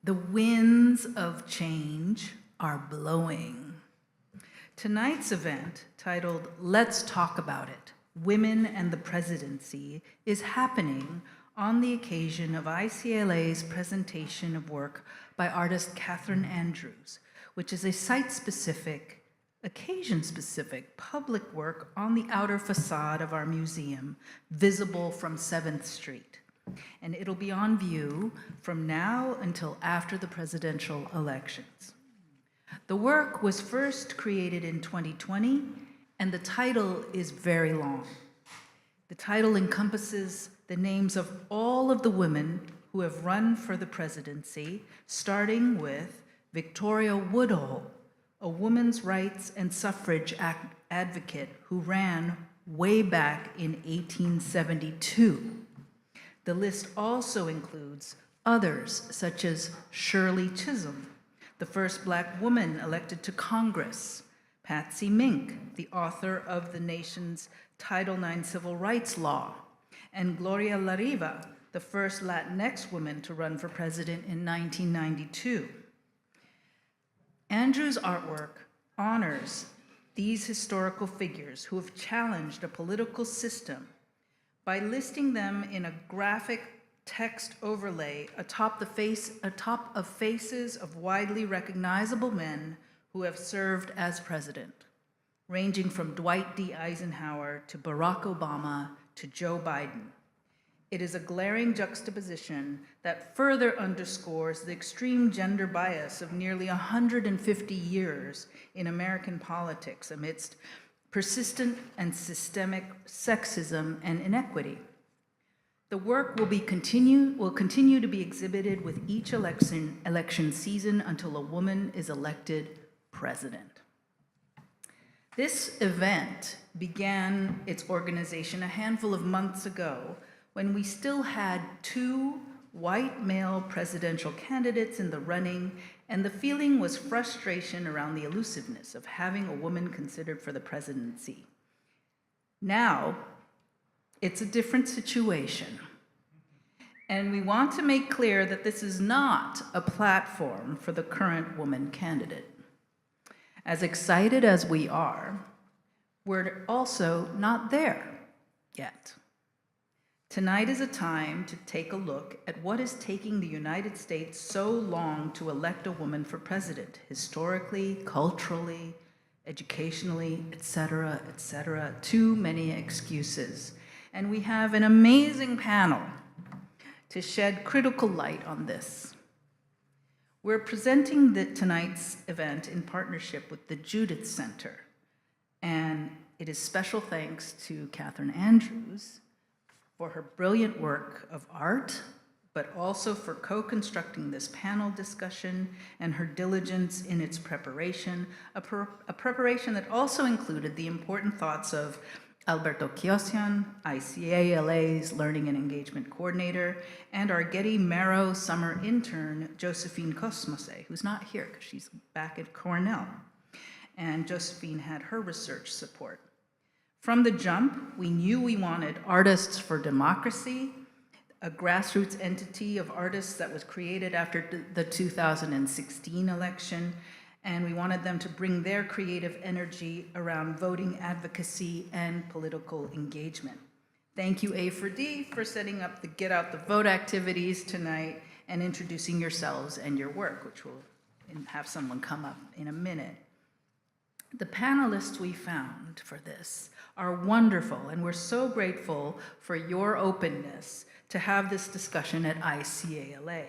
The winds of change are blowing. Tonight's event, titled Let's Talk About It, Women and the Presidency, is happening on the occasion of ICLA's presentation of work by artist Catherine Andrews, which is a site-specific, occasion-specific public work on the outer facade of our museum, visible from 7th Street. And it'll be on view from now until after the presidential elections. The work was first created in 2020, and the title is very long. The title encompasses the names of all of the women who have run for the presidency, starting with Victoria Woodhull, a women's rights and suffrage advocate who ran way back in 1872. The list also includes others, such as Shirley Chisholm, the first Black woman elected to Congress, Patsy Mink, the author of the nation's Title IX civil rights law, and Gloria La Riva, the first Latinx woman to run for president in 1992. Andrew's artwork honors these historical figures who have challenged a political system by listing them in a graphic text overlay atop of faces of widely recognizable men who have served as president, ranging from Dwight D. Eisenhower to Barack Obama to Joe Biden. It is a glaring juxtaposition that further underscores the extreme gender bias of nearly 150 years in American politics amidst persistent and systemic sexism and inequity. The work will continue to be exhibited with each election season until a woman is elected president. This event began its organization a handful of months ago when we still had 2 white male presidential candidates in the running, and the feeling was frustration around the elusiveness of having a woman considered for the presidency. Now, it's a different situation. And we want to make clear that this is not a platform for the current woman candidate. As excited as we are, we're also not there yet. Tonight is a time to take a look at what is taking the United States so long to elect a woman for president, historically, culturally, educationally, et cetera, too many excuses. And we have an amazing panel to shed critical light on this. We're presenting tonight's event in partnership with the Judith Center, and it is special thanks to Catherine Andrews for her brilliant work of art, but also for co-constructing this panel discussion and her diligence in its preparation, a preparation that also included the important thoughts of Alberto Kiosian, ICALA's Learning and Engagement Coordinator, and our Getty Marrow summer intern, Josephine Cosmose, who's not here because she's back at Cornell. And Josephine had her research support. From the jump, we knew we wanted Artists for Democracy, a grassroots entity of artists that was created after the 2016 election, and we wanted them to bring their creative energy around voting advocacy and political engagement. Thank you, A4D, for setting up the Get Out the Vote activities tonight and introducing yourselves and your work, which we'll have someone come up in a minute. The panelists we found for this are wonderful, and we're so grateful for your openness to have this discussion at ICALA.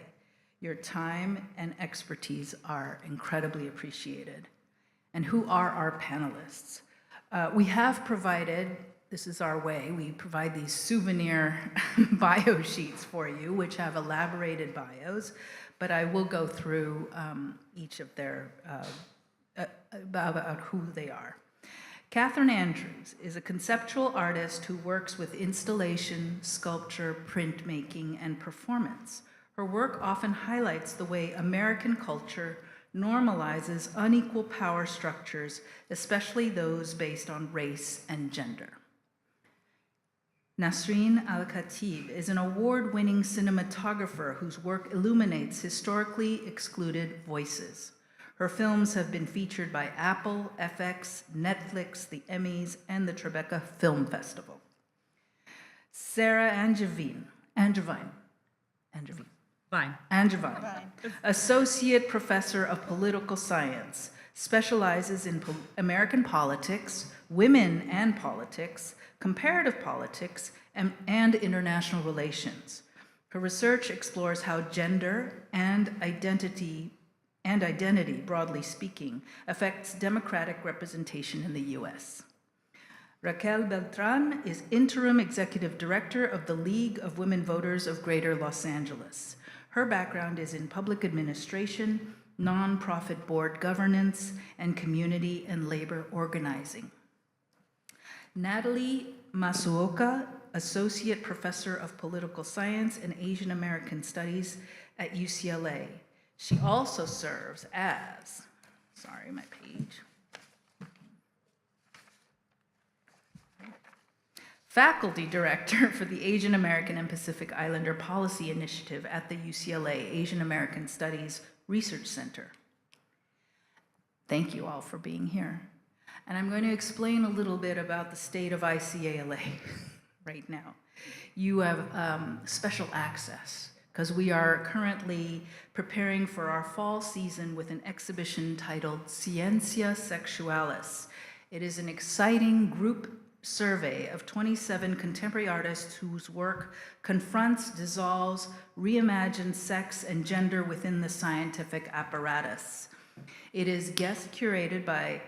Your time and expertise are incredibly appreciated. And who are our panelists? We have provided, this is our way, we provide these souvenir bio sheets for you, which have elaborated bios, but I will go through each of their, about who they are. Catherine Andrews is a conceptual artist who works with installation, sculpture, printmaking, and performance. Her work often highlights the way American culture normalizes unequal power structures, especially those based on race and gender. Nasreen Al-Khatib is an award-winning cinematographer whose work illuminates historically excluded voices. Her films have been featured by Apple, FX, Netflix, the Emmys, and the Tribeca Film Festival. Sarah Angevine, Associate Professor of Political Science, specializes in American politics, women and politics, comparative politics, and international relations. Her research explores how gender and identity, broadly speaking, affects democratic representation in the US. Raquel Beltran is Interim Executive Director of the League of Women Voters of Greater Los Angeles. Her background is in public administration, nonprofit board governance, and community and labor organizing. Natalie Masuoka, Associate Professor of Political Science and Asian American Studies at UCLA. She also serves as, Faculty Director for the Asian American and Pacific Islander Policy Initiative at the UCLA Asian American Studies Research Center. Thank you all for being here. And I'm going to explain a little bit about the state of ICALA right now. You have special access because we are currently preparing for our fall season with an exhibition titled Ciencia Sexualis. It is an exciting group survey of 27 contemporary artists whose work confronts, dissolves, reimagines sex and gender within the scientific apparatus. It is guest curated by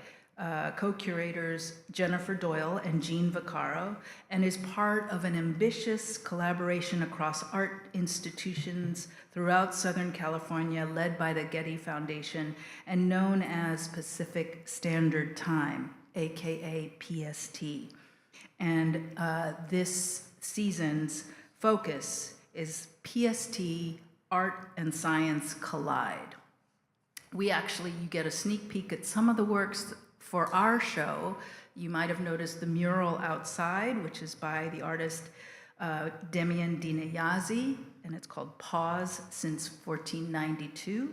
co-curators Jennifer Doyle and Jean Vaccaro, and is part of an ambitious collaboration across art institutions throughout Southern California, led by the Getty Foundation and known as Pacific Standard Time, AKA PST. And this season's focus is PST, Art and Science Collide. You get a sneak peek at some of the works for our show. You might have noticed the mural outside, which is by the artist Demian Dinayazi, and it's called Pause Since 1492.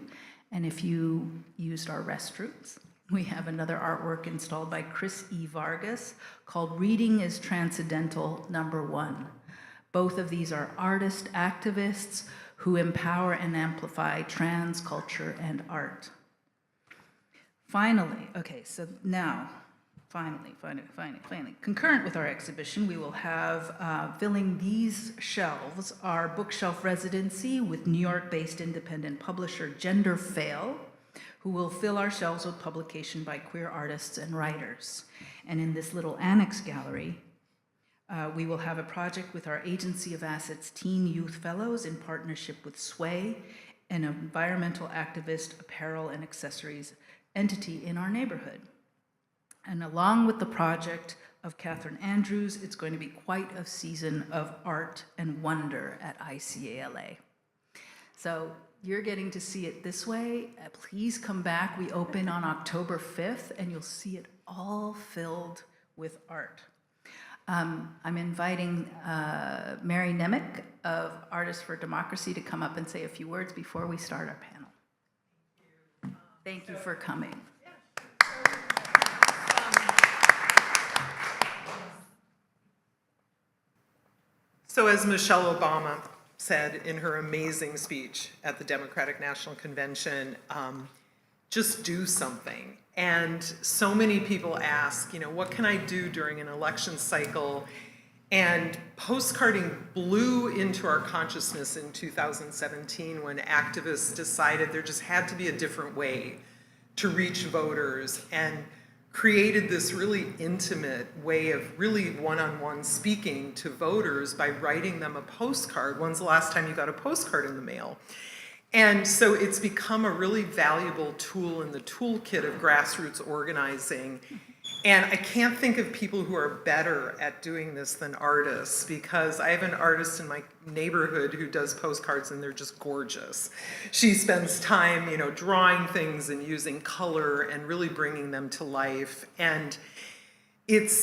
And if you used our restrooms, we have another artwork installed by Chris E. Vargas called Reading is Transcendental #1. Both of these are artist activists who empower and amplify trans culture and art. Finally, concurrent with our exhibition, we will have filling these shelves our bookshelf residency with New York-based independent publisher Gender Fail, who will fill our shelves with publication by queer artists and writers. And in this little annex gallery, we will have a project with our Agency of Assets Teen Youth Fellows in partnership with Sway, an environmental activist, apparel and accessories entity in our neighborhood. And along with the project of Catherine Andrews, it's going to be quite a season of art and wonder at ICALA. So you're getting to see it this way. Please come back. We open on October 5th, and you'll see it all filled with art. I'm inviting Mary Nemick of Artists for Democracy to come up and say a few words before we start our panel. Thank you for coming. So as Michelle Obama said in her amazing speech at the Democratic National Convention, just do something. And so many people ask, what can I do during an election cycle? And postcarding blew into our consciousness in 2017 when activists decided there just had to be a different way to reach voters, and created this really intimate way of really one-on-one speaking to voters by writing them a postcard. When's the last time you got a postcard in the mail? And so it's become a really valuable tool in the toolkit of grassroots organizing. And I can't think of people who are better at doing this than artists, because I have an artist in my neighborhood who does postcards and they're just gorgeous. She spends time, drawing things and using color and really bringing them to life. And It's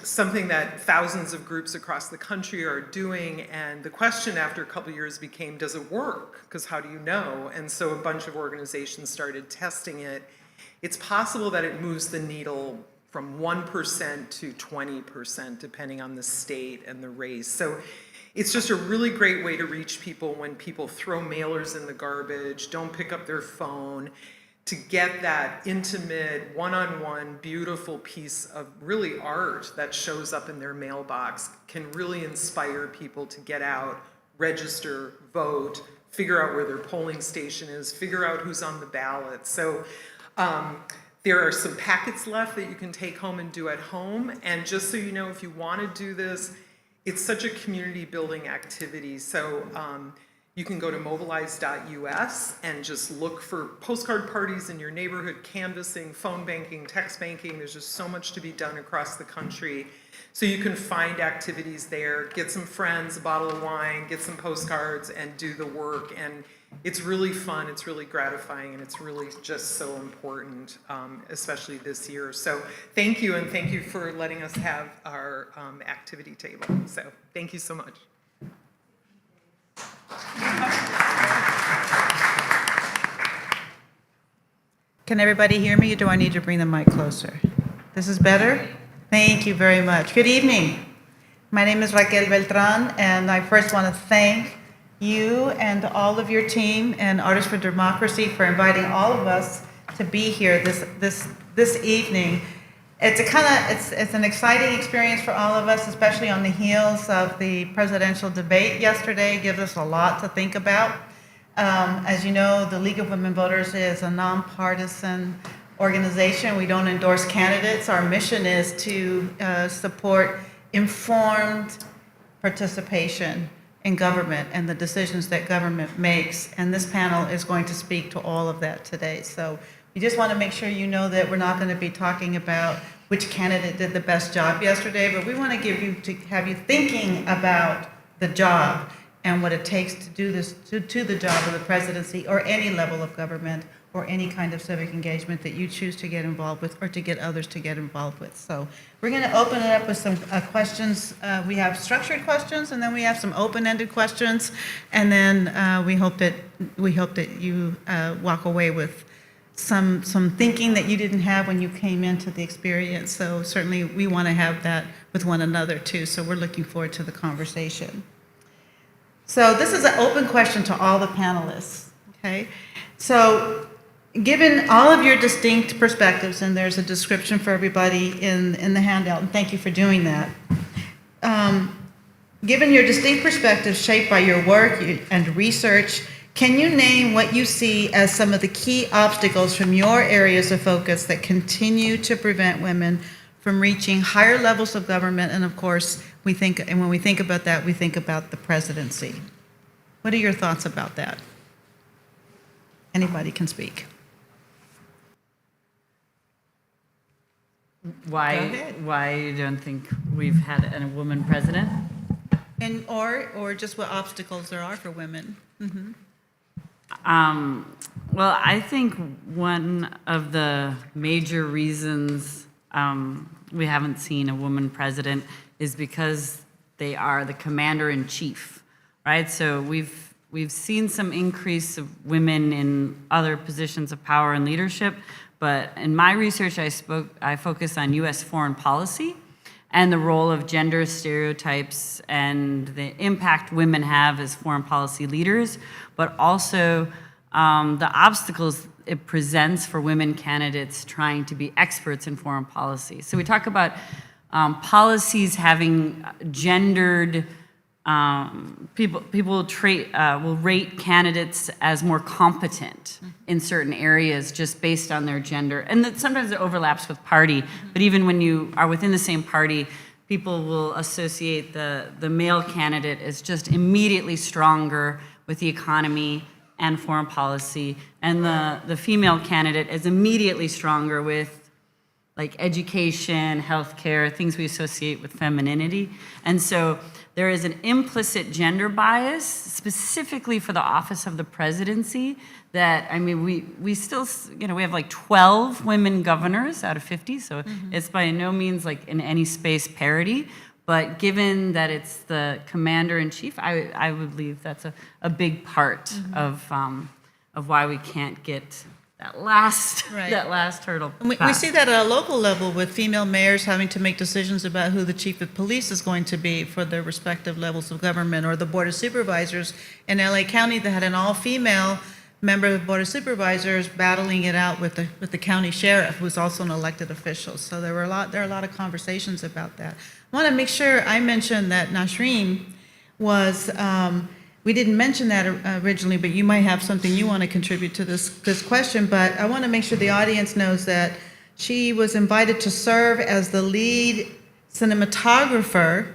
something that thousands of groups across the country are doing, and the question after a couple of years became, does it work? Because how do you know? And so a bunch of organizations started testing it. It's possible that it moves the needle from 1% to 20%, depending on the state and the race. So it's just a really great way to reach people when people throw mailers in the garbage, don't pick up their phone, to get that intimate, one-on-one, beautiful piece of really art that shows up in their mailbox can really inspire people to get out, register, vote, figure out where their polling station is, figure out who's on the ballot. So there are some packets left that you can take home and do at home. And just so you know, if you want to do this, it's such a community building activity. So you can go to mobilize.us and just look for postcard parties in your neighborhood, canvassing, phone banking, text banking. There's just so much to be done across the country. So you can find activities there, get some friends, a bottle of wine, get some postcards, and do the work. And it's really fun, it's really gratifying, and it's really just so important, especially this year. So thank you, and thank you for letting us have our activity table. So thank you so much. Can everybody hear me, or do I need to bring the mic closer? This is better? Thank you very much. Good evening. My name is 𝗦𝗲𝗵𝗿𝘆𝗀𝗲𝗵𝗁, and I first want to thank you and all of your team and Artists for Democracy for inviting all of us to be here this evening. It's an exciting experience for all of us, especially on the heels of the presidential debate yesterday. It gives us a lot to think about. As you know, the League of Women Voters is a nonpartisan organization. We don't endorse candidates. Our mission is to support informed participation in government and the decisions that government makes. And this panel is going to speak to all of that today. So we just want to make sure you know that we're not going to be talking about which candidate did the best job yesterday, but we want to have you thinking about the job and what it takes to do this, to the job of the presidency or any level of government or any kind of civic engagement that you choose to get involved with or to get others to get involved with. So we're going to open it up with some questions. We have structured questions, and then we have some open-ended questions, and then we hope that you walk away with some thinking that you didn't have when you came into the experience. So certainly we want to have that with one another too. So we're looking forward to the conversation. So this is an open question to all the panelists, okay? So given all of your distinct perspectives, and there's a description for everybody in the handout, and thank you for doing that. Given your distinct perspectives shaped by your work and research, can you name what you see as some of the key obstacles from your areas of focus that continue to prevent women from reaching higher levels of government? And of course, when we think about that, we think about the presidency. What are your thoughts about that? Anybody can speak. Why you don't think we've had a woman president? And or just what obstacles there are for women. Mm-hmm. Well, I think one of the major reasons we haven't seen a woman president is because they are the commander-in-chief, right? So we've seen some increase of women in other positions of power and leadership, but in my research, I focus on U.S. foreign policy and the role of gender stereotypes and the impact women have as foreign policy leaders, but also the obstacles it presents for women candidates trying to be experts in foreign policy. So we talk about policies having gendered, people will rate candidates as more competent in certain areas just based on their gender. And that sometimes it overlaps with party, but even when you are within the same party, people will associate the male candidate as just immediately stronger with the economy and foreign policy, and the female candidate is immediately stronger with like education, healthcare, things we associate with femininity. And so there is an implicit gender bias specifically for the office of the presidency that, I mean, we still, you know, we have like 12 women governors out of 50, so it's by no means like in any space parity. But given that it's the commander-in-chief, I would believe that's a big part of why we can't get that last hurdle. And we see that at a local level with female mayors having to make decisions about who the chief of police is going to be for their respective levels of government, or the board of supervisors in LA County that had an all-female member of the board of supervisors battling it out with the county sheriff, who's also an elected official. So there are a lot of conversations about that. I want to make sure I mention that Nasreen was. We didn't mention that originally, but you might have something you want to contribute to this question. But I want to make sure the audience knows that she was invited to serve as the lead cinematographer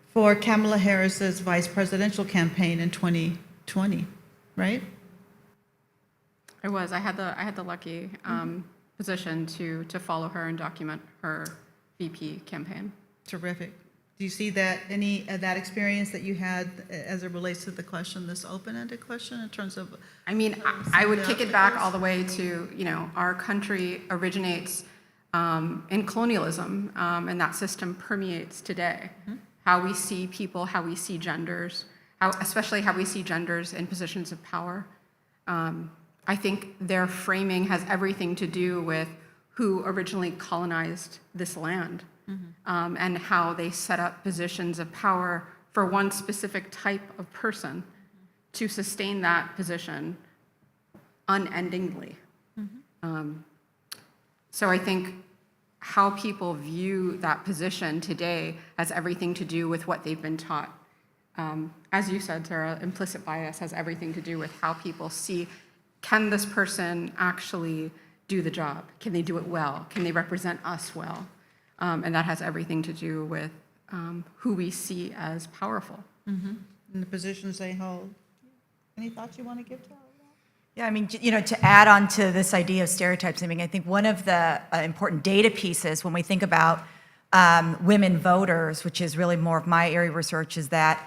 for Kamala Harris's vice presidential campaign in 2020, right? I was. I had the lucky position to follow her and document her VP campaign. Terrific. Do you see that that experience that you had as it relates to the question, this open-ended question, in terms of? I mean, I would kick it back all the way to, you know, our country originates in colonialism, and that system permeates today. How we see people, how we see genders, especially how we see genders in positions of power. I think their framing has everything to do with who originally colonized this land. And how they set up positions of power for one specific type of person to sustain that position unendingly. So I think how people view that position today has everything to do with what they've been taught. As you said, Sarah, implicit bias has everything to do with how people see, can this person actually do the job? Can they do it well? Can they represent us well? And that has everything to do with who we see as powerful. And the positions they hold. Any thoughts you want to give to all of that? Yeah, I mean, you know, to add on to this idea of stereotypes, I mean, I think one of the important data pieces when we think about women voters, which is really more of my area of research, is that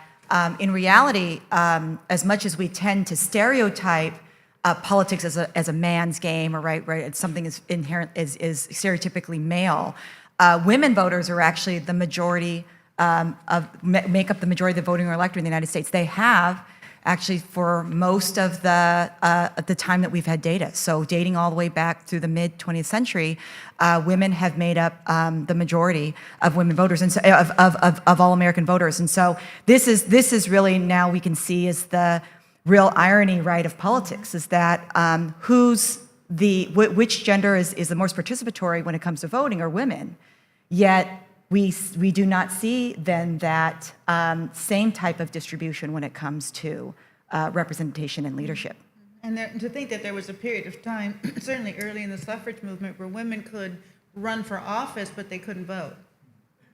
in reality, as much as we tend to stereotype politics as a man's game, or right, it's something is inherent, is stereotypically male. Women voters are actually the majority make up the majority of the voting electorate in the United States. They have actually for most of the time that we've had data. So dating all the way back through the mid 20th century, women have made up the majority of women voters and so, of all American voters. And so this is really now we can see is the real irony, right, of politics, is that which gender is the most participatory when it comes to voting are women, yet we do not see then that same type of distribution when it comes to representation and leadership. And to think that there was a period of time, certainly early in the suffrage movement, where women could run for office, but they couldn't vote.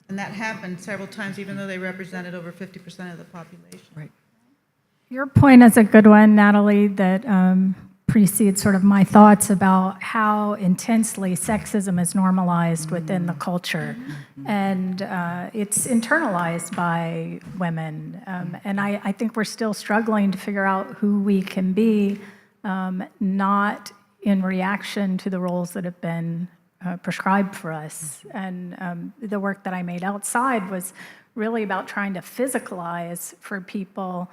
And that happened several times, even though they represented over 50% of the population. Right. Your point is a good one, Natalie, that precedes sort of my thoughts about how intensely sexism is normalized within the culture. And it's internalized by women. And I think we're still struggling to figure out who we can be, not in reaction to the roles that have been prescribed for us. And the work that I made outside was really about trying to physicalize for people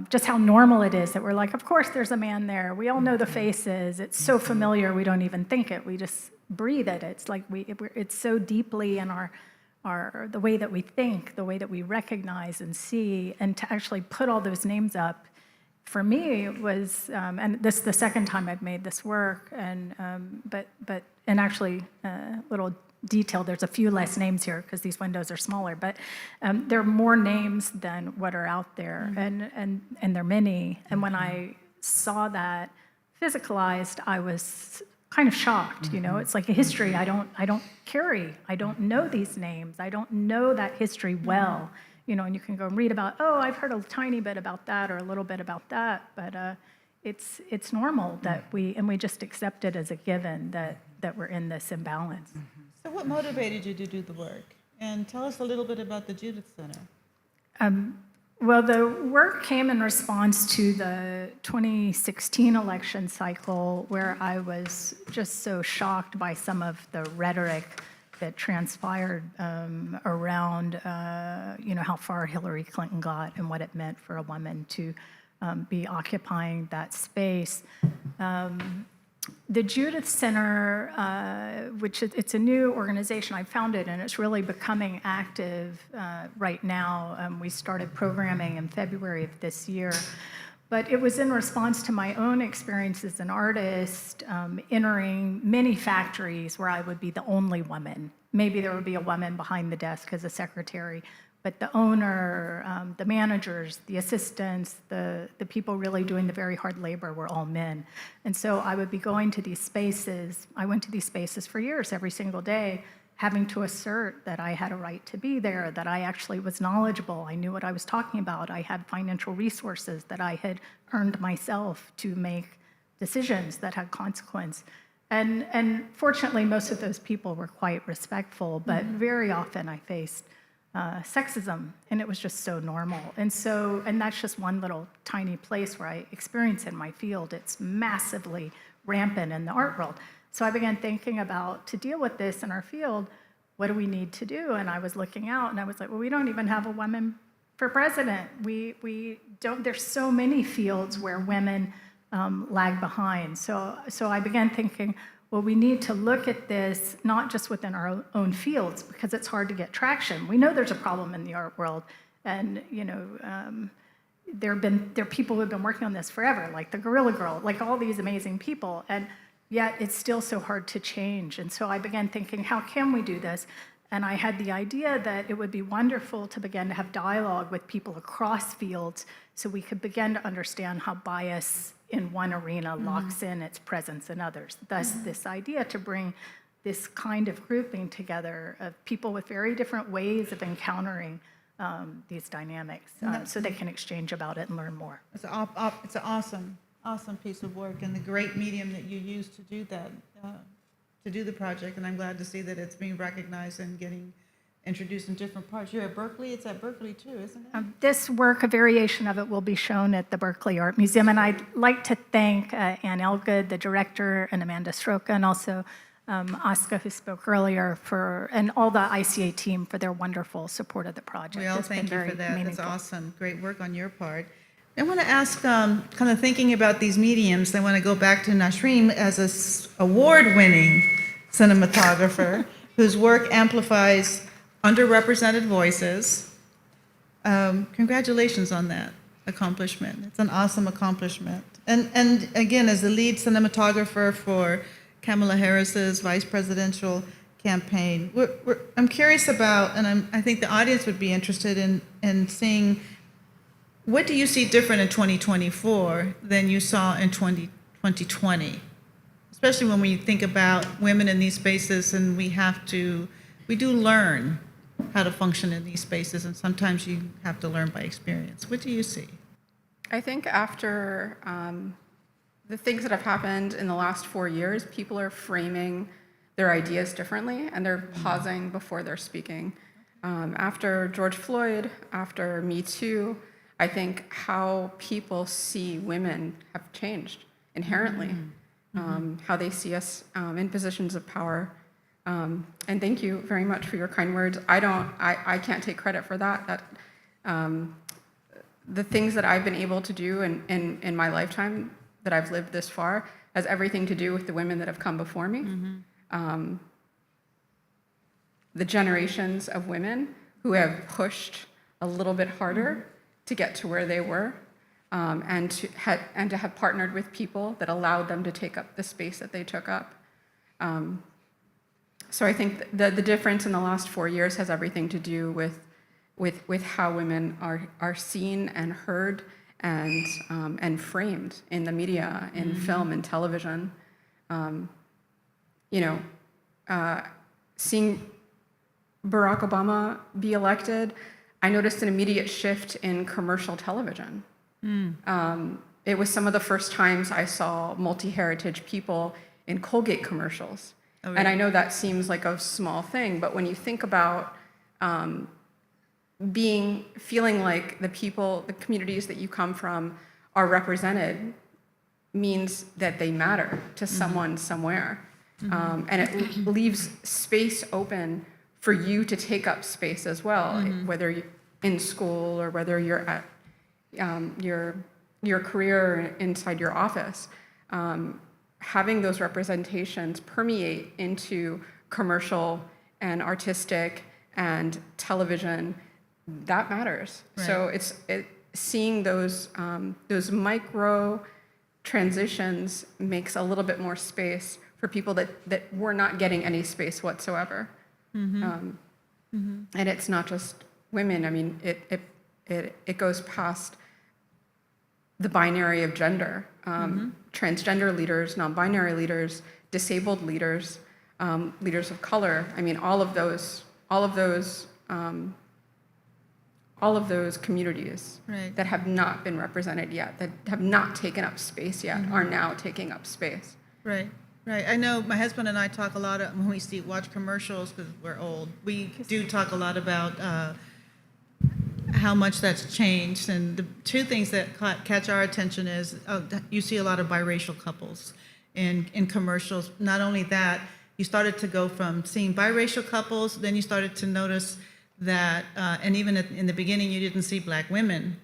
just how normal it is that we're like, of course there's a man there. We all know the faces. It's so familiar we don't even think it. We just breathe it. It's like it's so deeply in our the way that we think, the way that we recognize and see, and to actually put all those names up. For me, it was, and this is the second time I've made this work, and actually little detail, there's a few less names here because these windows are smaller, but there are more names than what are out there, and there are many. And when I saw that physicalized, I was kind of shocked. You know, it's like a history I don't carry. I don't know these names. I don't know that history well. You know, and you can go and read about, oh, I've heard a tiny bit about that or a little bit about that, but it's normal that we just accept it as a given that we're in this imbalance. So what motivated you to do the work? And tell us a little bit about the Judith Center. Well, the work came in response to the 2016 election cycle, where I was just so shocked by some of the rhetoric that transpired around, how far Hillary Clinton got and what it meant for a woman to be occupying that space. The Judith Center, it's a new organization, I founded, and it's really becoming active right now. We started programming in February of this year. But it was in response to my own experience as an artist, entering many factories where I would be the only woman. Maybe there would be a woman behind the desk as a secretary, but the owner, the managers, the assistants, the people really doing the very hard labor were all men. And so I would be going to these spaces. I went to these spaces for years, every single day, having to assert that I had a right to be there, that I actually was knowledgeable, I knew what I was talking about, I had financial resources, that I had earned myself to make decisions that had consequence. And fortunately, most of those people were quite respectful, but very often I faced sexism, and it was just so normal. And that's just one little tiny place where I experience in my field. It's massively rampant in the art world. So I began thinking about, to deal with this in our field, what do we need to do? And I was looking out, and I was like, well, we don't even have a woman for president. We don't. There's so many fields where women lag behind. So I began thinking, well, we need to look at this not just within our own fields, because it's hard to get traction. We know there's a problem in the art world, and there are people who have been working on this forever, like the Gorilla Girl, like all these amazing people, and yet it's still so hard to change. And so I began thinking, how can we do this? And I had the idea that it would be wonderful to begin to have dialogue with people across fields so we could begin to understand how bias in one arena locks in its presence in others. Thus, this idea to bring this kind of grouping together of people with very different ways of encountering these dynamics so they can exchange about it and learn more. It's an awesome piece of work, and the great medium that you use to do that, to do the project, and I'm glad to see that it's being recognized and getting introduced in different parts. You're at Berkeley, it's at Berkeley too, isn't it? This work, a variation of it, will be shown at the Berkeley Art Museum, and I'd like to thank Ann Elgood, the director, and Amanda Stroka, and also Aska, who spoke earlier, and all the ICA team for their wonderful support of the project. We all It's been thank you very for that. meaningful. That's awesome. Great work on your part. I want to ask, kind of thinking about these mediums, I want to go back to Nasreen as an award-winning cinematographer whose work amplifies underrepresented voices. Congratulations on that accomplishment. It's an awesome accomplishment. And again, as the lead cinematographer for Kamala Harris's vice presidential campaign, I'm curious about, and I think the audience would be interested in seeing, what do you see different in 2024 than you saw in 2020? Especially when we think about women in these spaces, and we do learn how to function in these spaces, and sometimes you have to learn by experience. What do you see? I think after the things that have happened in the last 4 years, people are framing their ideas differently, and they're pausing before they're speaking. After George Floyd, after Me Too, I think how people see women have changed inherently. How they see us in positions of power. And thank you very much for your kind words. I can't take credit for that. The things that I've been able to do in my lifetime that I've lived this far has everything to do with the women that have come before me. The generations of women who have pushed a little bit harder to get to where they were. And to have partnered with people that allowed them to take up the space that they took up. So I think the difference in the last 4 years has everything to do with how women are seen and heard and framed in the media, in film and television. Seeing Barack Obama be elected, I noticed an immediate shift in commercial television. It was some of the first times I saw multi-heritage people in Colgate commercials. Oh, And I really? know that seems like a small thing, but when you think about feeling like the people, the communities that you come from are represented, means that they matter to someone somewhere. And it leaves space open for you to take up space as well, whether you're in school or whether you're at your career inside your office. Having those representations permeate into commercial and artistic and television, that matters. Right. So seeing those micro transitions makes a little bit more space for people that were not getting any space whatsoever. And it's not just women. I mean, it goes past the binary of gender. Transgender leaders, non-binary leaders, disabled leaders, leaders of color. I mean, all of those communities Right. that have not been represented yet, that have not taken up space yet, are now taking up space. Right, right. I know my husband and I talk a lot when we watch commercials, because we're old. We do talk a lot about how much that's changed. And the two things that catch our attention is you see a lot of biracial couples in commercials. Not only that, you started to go from seeing biracial couples, then you started to notice that, and even in the beginning, you didn't see black women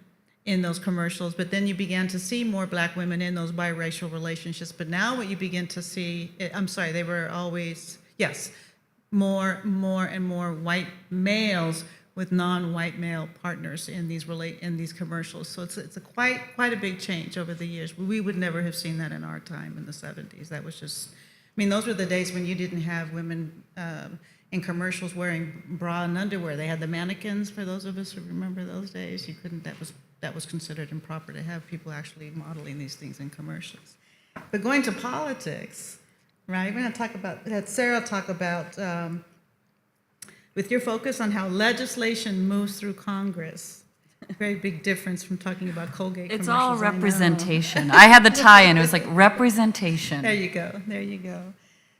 in those commercials, but then you began to see more black women in those biracial relationships. But now what you begin to see, they were always, yes, more and more white males with non-white male partners in these commercials. So it's quite a big change over the years. We would never have seen that in our time in the 70s. That was just, I mean, those were the days when you didn't have women in commercials wearing bra and underwear. They had the mannequins, for those of us who remember those days. You couldn't, that was considered improper to have people actually modeling these things in commercials. But going to politics, right? We're going to talk about, had Sarah talk about, with your focus on how legislation moves through Congress. Very big difference from talking about Colgate It's commercials. all I know. representation. I had the tie-in. It was like representation. There you go. There you go.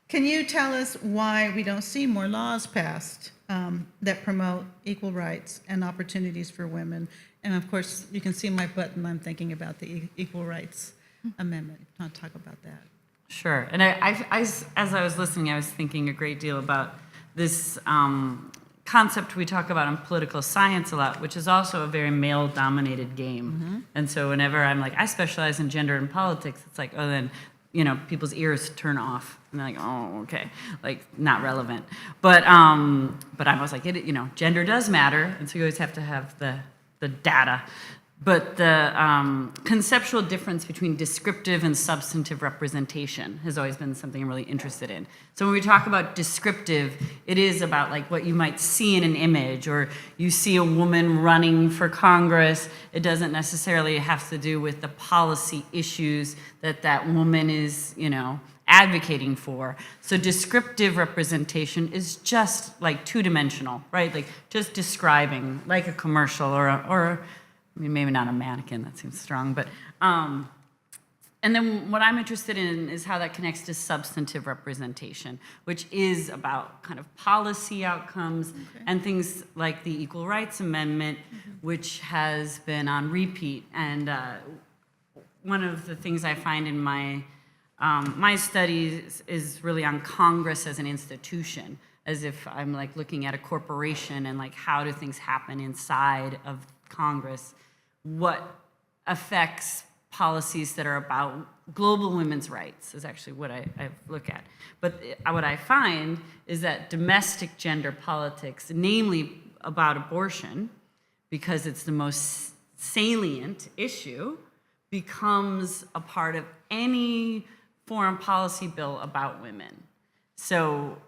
Can you tell us why we don't see more laws passed that promote equal rights and opportunities for women? And of course, you can see my button. I'm thinking about the Equal Rights Amendment. I'll talk about that. Sure. And as I was listening, I was thinking a great deal about this concept we talk about in political science a lot, which is also a very male-dominated game. And so whenever I'm like, I specialize in gender and politics, it's like, oh, then, people's ears turn off. And they're like, oh, okay, like, not relevant. But I was like, gender does matter, and so you always have to have the data. But the conceptual difference between descriptive and substantive representation has always been something I'm really interested in. So when we talk about descriptive, it is about like what you might see in an image, or you see a woman running for Congress. It doesn't necessarily have to do with the policy issues that woman is, advocating for. So descriptive representation is just like two-dimensional, right? Like just describing, like a commercial or I mean, maybe not a mannequin, that seems strong, but, and then what I'm interested in is how that connects to substantive representation, which is about kind of policy outcomes and things like the Equal Rights Amendment, which has been on repeat. And one of the things I find in my studies is really on Congress as an institution, as if I'm like looking at a corporation and like how do things happen inside of Congress, what affects policies that are about global women's rights is actually what I look at. But what I find is that domestic gender politics, namely about abortion, because it's the most salient issue, becomes a part of any foreign policy bill about women. So,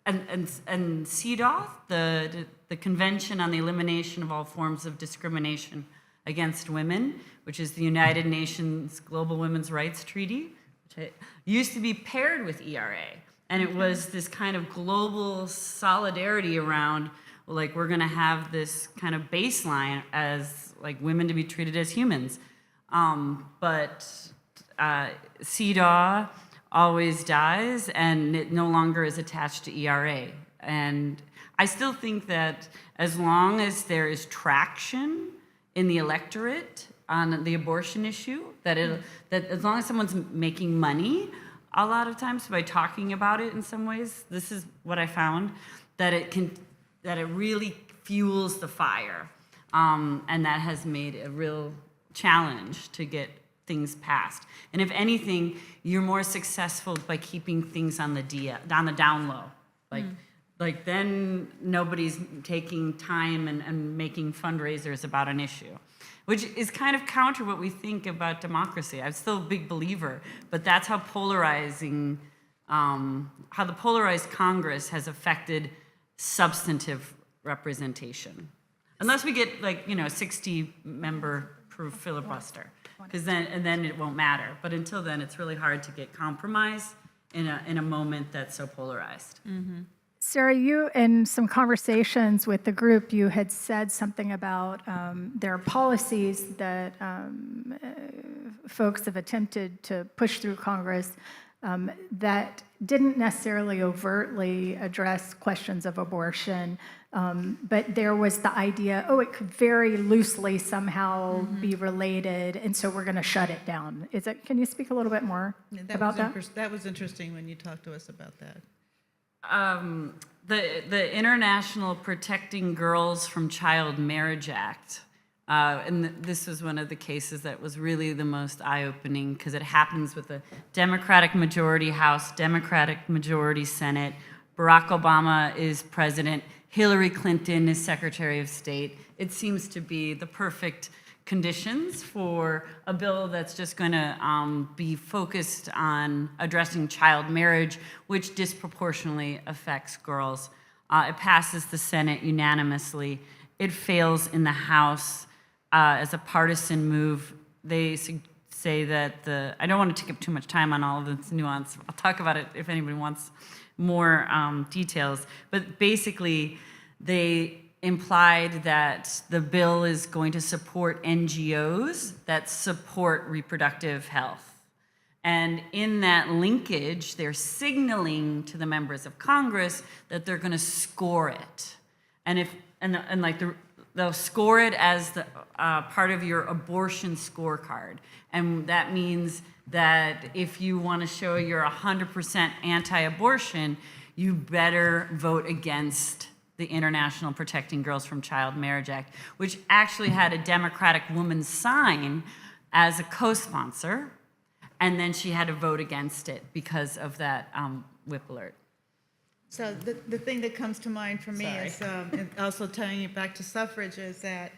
and CEDAW, the Convention on the Elimination of All Forms of Discrimination Against Women, which is the United Nations Global Women's Rights Treaty, which used to be paired with ERA. And it was this kind of global solidarity around, like, we're gonna have this kind of baseline as like women to be treated as humans. But CEDAW always dies, and it no longer is attached to ERA. And I still think that as long as there is traction in the electorate on the abortion issue, that as long as someone's making money, a lot of times by talking about it in some ways, this is what I found, that it really fuels the fire. And that has made a real challenge to get things passed. And if anything, you're more successful by keeping things on the down low. Like then nobody's taking time and making fundraisers about an issue, which is kind of counter what we think about democracy. I'm still a big believer, but that's how how the polarized Congress has affected substantive representation. Unless we get a 60-member proof filibuster, because then it won't matter. But until then, it's really hard to get compromise in a moment that's so polarized. Sarah, you, in some conversations with the group, you had said something about there are policies that folks have attempted to push through Congress that didn't necessarily overtly address questions of abortion, but there was the idea, it could very loosely somehow be related, and so we're going to shut it down. Can you speak a little bit more about that? That was interesting when you talked to us about that. The International Protecting Girls from Child Marriage Act, and this was one of the cases that was really the most eye-opening because it happens with a Democratic majority House, Democratic majority Senate. Barack Obama is president. Hillary Clinton is Secretary of State. It seems to be the perfect conditions for a bill that's just going to be focused on addressing child marriage, which disproportionately affects girls. It passes the Senate unanimously. It fails in the House as a partisan move. They say that I don't want to take up too much time on all of this nuance. I'll talk about it if anybody wants more details. But basically, they implied that the bill is going to support NGOs that support reproductive health. And in that linkage, they're signaling to the members of Congress that they're going to score it. And they'll score it as the part of your abortion scorecard. And that means that if you want to show you're 100% anti-abortion, you better vote against the International Protecting Girls from Child Marriage Act, which actually had a Democratic woman sign as a co-sponsor, and then she had to vote against it because of that whip alert. So the thing that comes to mind for me is, and also tying it back to suffrage, is that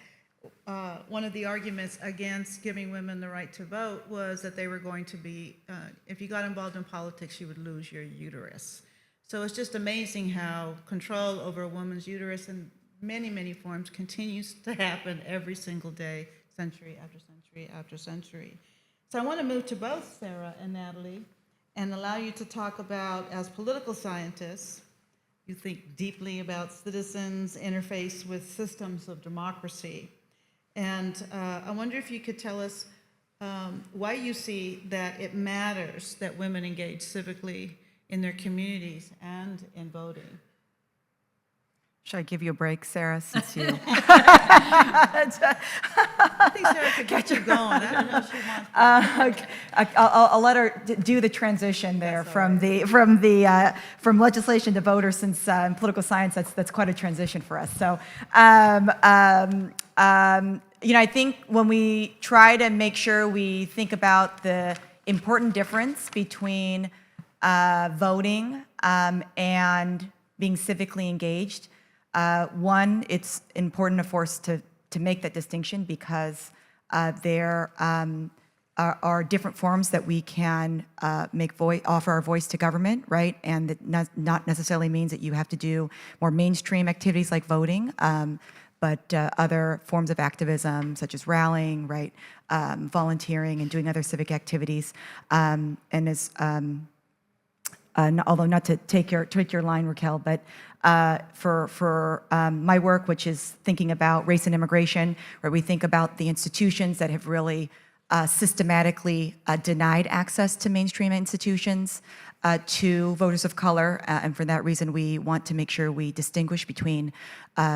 one of the arguments against giving women the right to vote was that they were going to be, if you got involved in politics, you would lose your uterus. So it's just amazing how control over a woman's uterus in many, many forms continues to happen every single day, century after century after century. So I want to move to both Sarah and Natalie and allow you to talk about, as political scientists, you think deeply about citizens' interface with systems of democracy. And I wonder if you could tell us why you see that it matters that women engage civically in their communities and in voting. Should I give you a break, Sarah, since you... I think Sarah could get you going. I don't know if she wants to. Okay. I'll let her do the transition there from legislation to voter, since in political science that's quite a transition for us. So, I think when we try to make sure we think about the important difference between voting and being civically engaged, one, it's important, of course, to make that distinction because there are different forms that we can offer our voice to government, right? And that not necessarily means that you have to do more mainstream activities like voting, but other forms of activism such as rallying, right? Volunteering and doing other civic activities. And as although not to take your line, Raquel, but for my work, which is thinking about race and immigration, where we think about the institutions that have really systematically denied access to mainstream institutions to voters of color, and for that reason, we want to make sure we distinguish between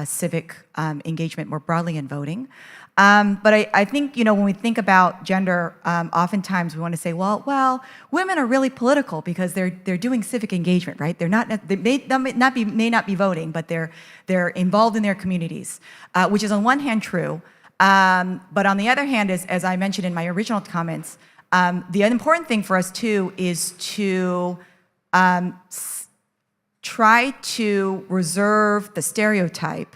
civic engagement more broadly in voting. But I think, when we think about gender, oftentimes we want to say, well, women are really political because they're doing civic engagement, right? They may not be voting, but they're involved in their communities, which is on one hand true. But on the other hand, as I mentioned in my original comments, the important thing for us too is to try to reserve the stereotype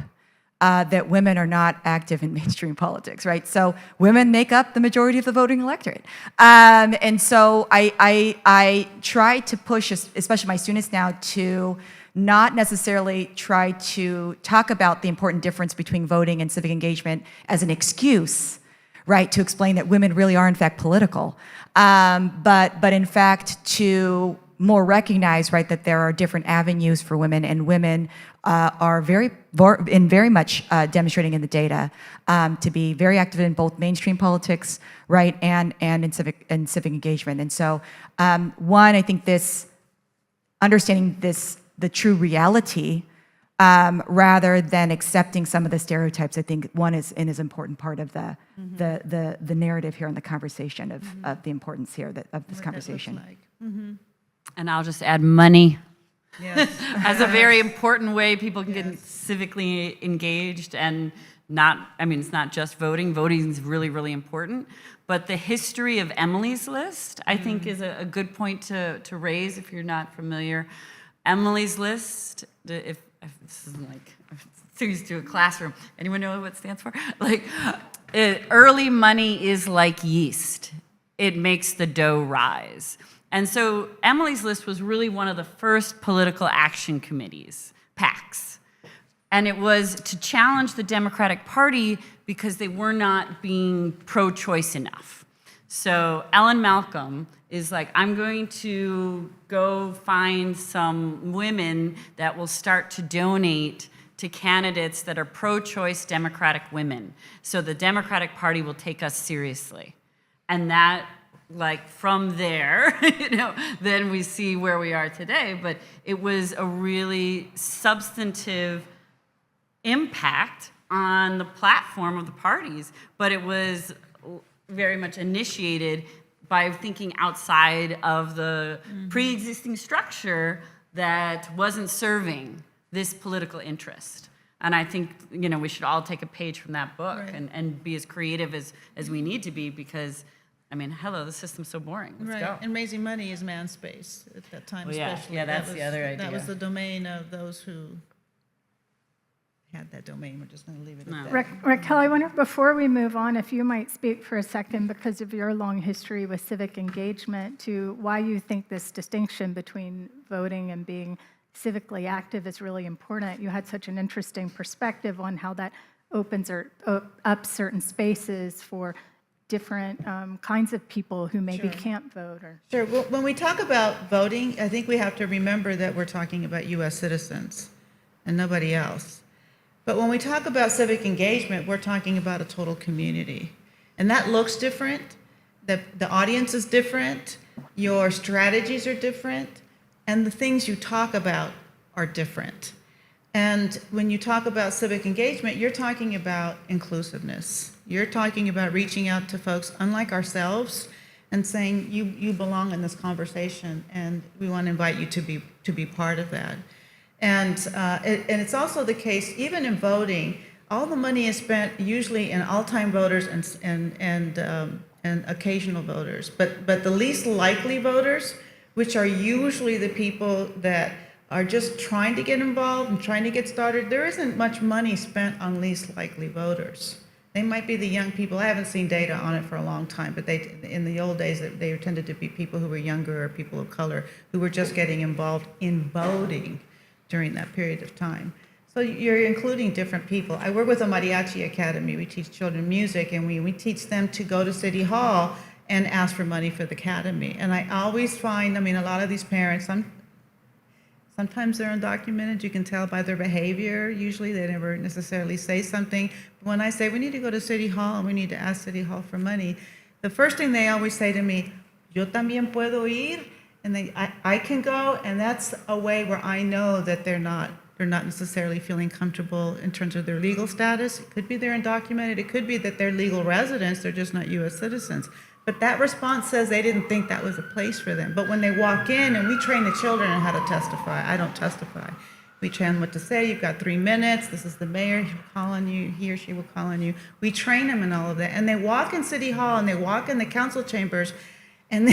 that women are not active in mainstream politics, right? So women make up the majority of the voting electorate. And so I try to push, especially my students now, to not necessarily try to talk about the important difference between voting and civic engagement as an excuse, right, to explain that women really are in fact political, but in fact to more recognize, right, that there are different avenues for women, and women are very much demonstrating in the data to be very active in both mainstream politics, right, and in civic engagement. And so, one, I think understanding the true reality, rather than accepting some of the stereotypes, I think one is an important part of the narrative here in the conversation of the importance here of this conversation. And I'll just add money Yes. as a very important way people can get civically engaged, and it's not just voting. Voting is really, really important. But the history of Emily's List, I think, is a good point to raise if you're not familiar. Emily's List, if this is like things to a classroom, anyone know what it stands for? Early money is like yeast. It makes the dough rise. And so Emily's List was really one of the first political action committees, PACs. And it was to challenge the Democratic Party because they were not being pro-choice enough. So Ellen Malcolm is like, I'm going to go find some women that will start to donate to candidates that are pro-choice Democratic women, so the Democratic Party will take us seriously. And that, from there, then we see where we are today. But it was a really substantive impact on the platform of the parties, but it was very much initiated by thinking outside of the pre-existing structure that wasn't serving this political interest. And I think, we should all take a page from that book, Right. and be as creative as we need to be, because hello, the system's so boring. Let's go. And raising money is man space at that time, Well, yeah. especially. Yeah, that's the other That idea. was the domain of those who had that domain. We're just going to leave it at that. Raquel, I wonder, before we move on, if you might speak for a second, because of your long history with civic engagement, to why you think this distinction between voting and being civically active is really important. You had such an interesting perspective on how that opens up certain spaces for different kinds of people who maybe can't vote. Sure. Well, when we talk about voting, I think we have to remember that we're talking about U.S. citizens and nobody else. But when we talk about civic engagement, we're talking about a total community. And that looks different. The audience is different. Your strategies are different. And the things you talk about are different. And when you talk about civic engagement, you're talking about inclusiveness. You're talking about reaching out to folks unlike ourselves and saying, you belong in this conversation, and we want to invite you to be part of that. And it's also the case, even in voting, all the money is spent usually in all-time voters and occasional voters. But the least likely voters, which are usually the people that are just trying to get involved and trying to get started, there isn't much money spent on least likely voters. They might be the young people. I haven't seen data on it for a long time, but in the old days, they tended to be people who were younger or people of color who were just getting involved in voting during that period of time. So you're including different people. I work with a mariachi academy. We teach children music, and we teach them to go to City Hall and ask for money for the academy. And I always find, a lot of these parents, sometimes they're undocumented. You can tell by their behavior. Usually they never necessarily say something. But when I say we need to go to City Hall and we need to ask City Hall for money, the first thing they always say to me, yo también puedo ir, and I can go, and that's a way where I know that they're not necessarily feeling comfortable in terms of their legal status. It could be they're undocumented, it could be that they're legal residents, they're just not US citizens. But that response says they didn't think that was a place for them. But when they walk in, and we train the children on how to testify, I don't testify. We train them what to say. You've got 3 minutes. This is the mayor. He will call on you. He or she will call on you. We train them in all of that. And they walk in City Hall and they walk in the council chambers, and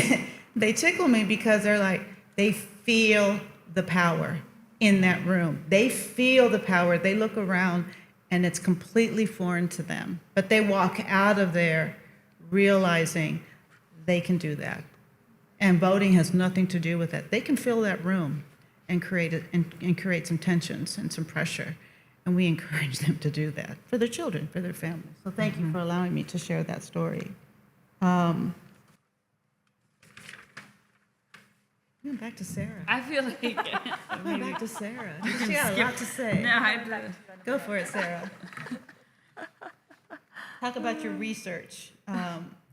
they tickle me because they're like, they feel the power in that room. They feel the power. They look around and it's completely foreign to them. But they walk out of there realizing they can do that. And voting has nothing to do with it. They can fill that room and create some tensions and some pressure. And we encourage them to do that for their children, for their families. So thank you for allowing me to share that story. Back to Sarah. I feel like. Back to Sarah. She got a lot to say. No, I. Go for it, Sarah. Talk about your research.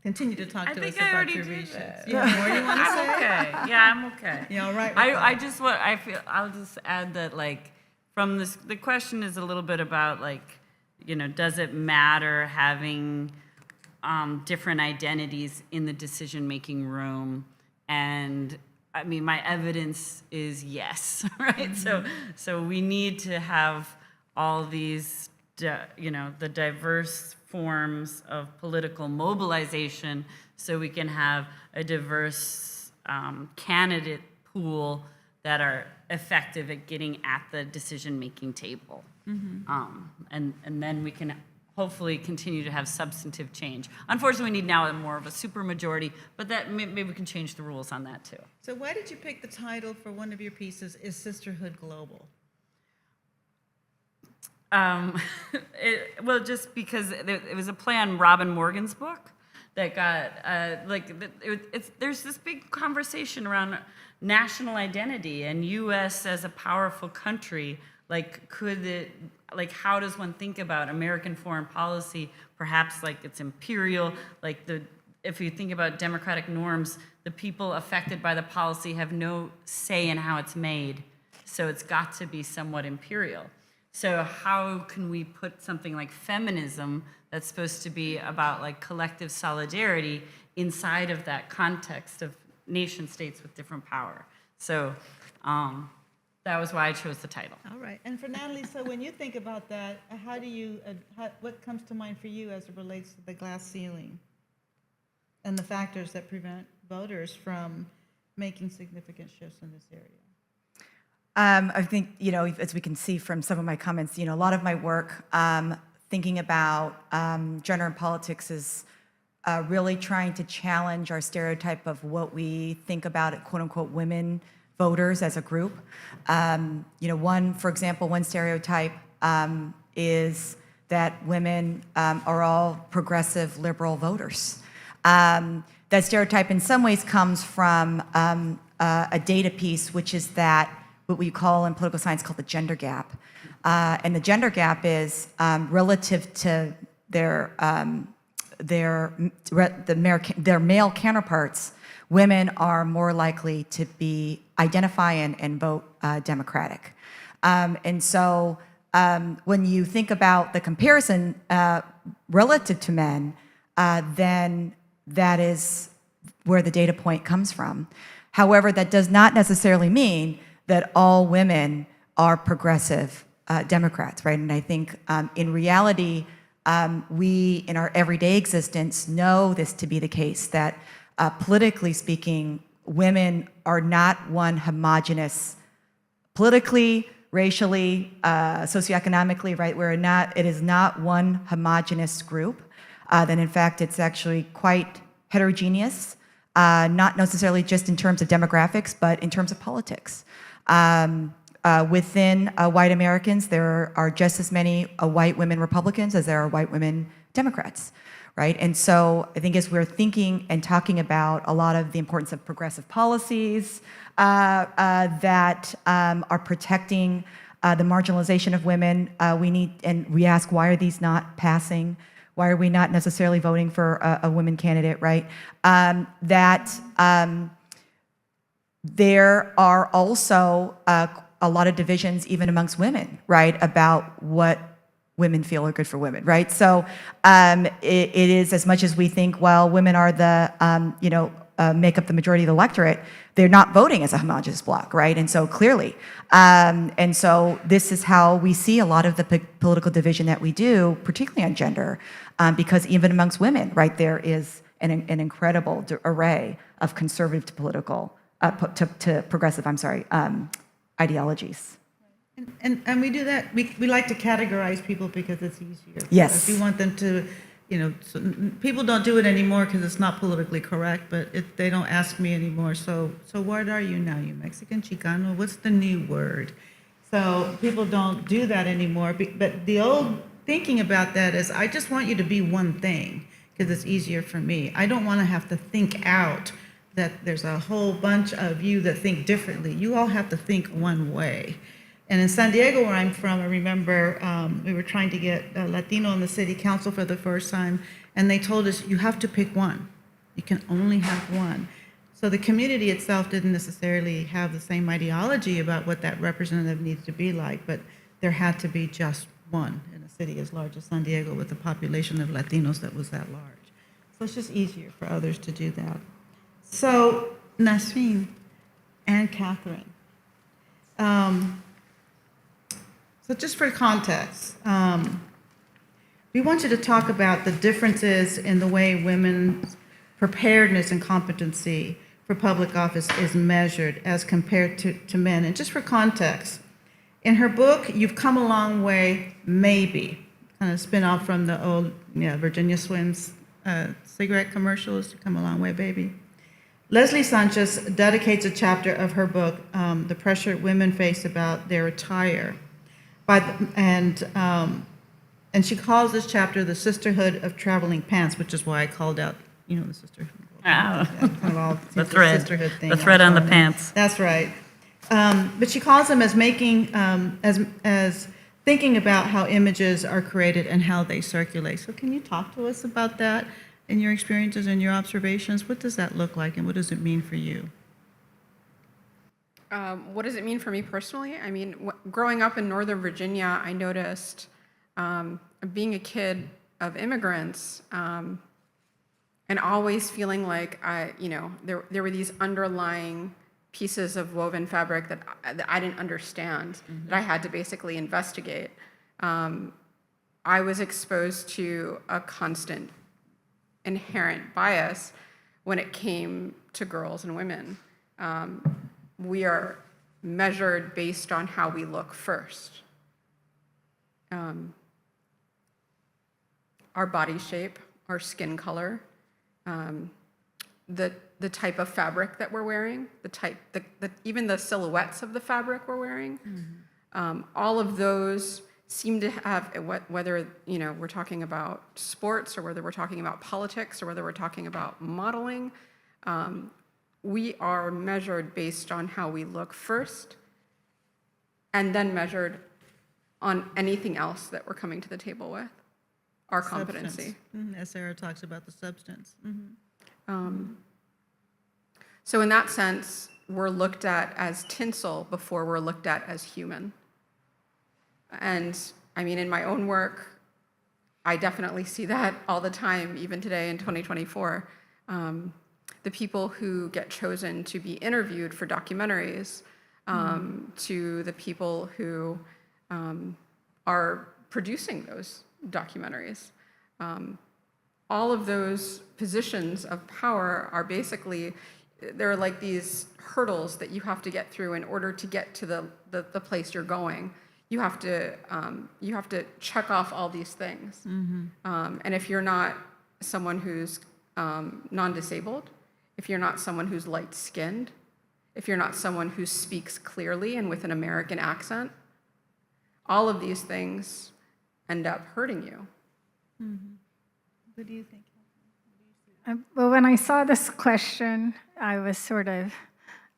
Continue to talk to us about your research. You have more you want to say? Okay. Yeah, I'm okay. You all right with I that? just want, I'll just add that, like, from this, the question is a little bit about, like, does it matter having different identities in the decision-making room? And I mean, my evidence is yes, right? So we need to have all these, the diverse forms of political mobilization, so we can have a diverse candidate pool that are effective at getting at the decision-making table. And then we can hopefully continue to have substantive change. Unfortunately, we need now more of a supermajority, but that maybe we can change the rules on that too. So why did you pick the title for one of your pieces, Is Sisterhood Global? Well, just because it was a play on Robin Morgan's book that got, there's this big conversation around national identity and U.S. as a powerful country. Like, how does one think about American foreign policy? Perhaps like it's imperial, if you think about democratic norms, the people affected by the policy have no say in how it's made. So it's got to be somewhat imperial. So how can we put something like feminism that's supposed to be about like collective solidarity inside of that context of nation states with different power? So that was why I chose the title. All right. And for Natalie, so when you think about that, how do you, what comes to mind for you as it relates to the glass ceiling and the factors that prevent voters from making significant shifts in this area? I think, as we can see from some of my comments, a lot of my work thinking about gender and politics is really trying to challenge our stereotype of what we think about quote unquote women voters as a group. For example, one stereotype is that women are all progressive liberal voters. That stereotype in some ways comes from a data piece, which is that what we call in political science called the gender gap. And the gender gap is relative to their male counterparts. Women are more likely to identify and vote Democratic. And so when you think about the comparison relative to men, then that is where the data point comes from. However, that does not necessarily mean that all women are progressive Democrats, right? And I think in reality, we in our everyday existence know this to be the case, that politically speaking, women are not one homogenous, politically, racially, socioeconomically, right? It is not one homogenous group. Then in fact, it's actually quite heterogeneous, not necessarily just in terms of demographics, but in terms of politics. Within white Americans, there are just as many white women Republicans as there are white women Democrats, right? And so I think as we're thinking and talking about a lot of the importance of progressive policies that are protecting the marginalization of women, we ask, why are these not passing? Why are we not necessarily voting for a women candidate, right? There are also a lot of divisions even amongst women, right, about what women feel are good for women, right? So it is, as much as we think, well, women are the, make up the majority of the electorate, they're not voting as a homogenous bloc, right? And so clearly, and so this is how we see a lot of the political division that we do, particularly on gender, because even amongst women, right, there is an incredible array of conservative to political, to progressive, ideologies. And we do that, we like to categorize people because it's easier. Yes. We want them to, people don't do it anymore because it's not politically correct, but they don't ask me anymore. So what are you now? You Mexican, Chicano? What's the new word? So people don't do that anymore. But the old thinking about that is, I just want you to be one thing because it's easier for me. I don't want to have to think out that there's a whole bunch of you that think differently. You all have to think one way. And in San Diego, where I'm from, I remember we were trying to get a Latino on the city council for the first time, and they told us, you have to pick one. You can only have one. So the community itself didn't necessarily have the same ideology about what that representative needs to be like, but there had to be just one in a city as large as San Diego with a population of Latinos that was that large. So it's just easier for others to do that. So Nasreen and Catherine, so just for context, we want you to talk about the differences in the way women's preparedness and competency for public office is measured as compared to men. And just for context, in her book, You've Come a Long Way, Maybe, kind of spin off from the old Virginia Swims cigarette commercials, You Come a Long Way, Baby. Leslie Sanchez dedicates a chapter of her book, The Pressure Women Face About Their Attire. And she calls this chapter The Sisterhood of Traveling Pants, which is why I called out, the sisterhood. The thread. Sisterhood thing. The thread on the pants. That's right. But she calls them as making, as thinking about how images are created and how they circulate. So can you talk to us about that in your experiences and your observations? What does that look like and what does it mean for you? What does it mean for me personally? I mean, growing up in Northern Virginia, I noticed being a kid of immigrants and always feeling like there were these underlying pieces of woven fabric that I didn't understand, that I had to basically investigate. I was exposed to a constant inherent bias when it came to girls and women. We are measured based on how we look first. Our body shape, our skin color, the type of fabric that we're wearing, even the silhouettes of the fabric we're wearing. All of those seem to have, whether we're talking about sports or whether we're talking about politics or whether we're talking about modeling, we are measured based on how we look first, and then measured on anything else that we're coming to the table with, our competency. As Sarah talks about the substance. So in that sense, we're looked at as tinsel before we're looked at as human. And I mean, in my own work, I definitely see that all the time, even today in 2024. The people who get chosen to be interviewed for documentaries, to the people who are producing those documentaries. All of those positions of power are basically, they're like these hurdles that you have to get through in order to get to the place you're going. You have to check off all these things. And if you're not someone who's non-disabled, if you're not someone who's light-skinned, if you're not someone who speaks clearly and with an American accent, all of these things end up hurting you. What do you think? Well, when I saw this question, I was sort of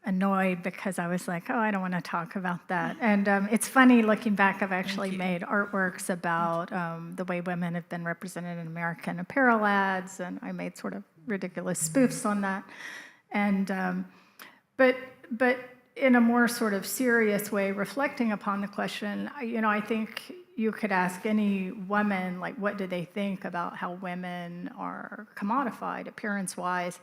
annoyed because I was like, oh, I don't want to talk about that. And it's funny looking back, I've actually made artworks about the way women have been represented in American Apparel ads, and I made sort of ridiculous spoofs on that. And but in a more sort of serious way, reflecting upon the question, I think you could ask any woman, like, what do they think about how women are commodified appearance-wise?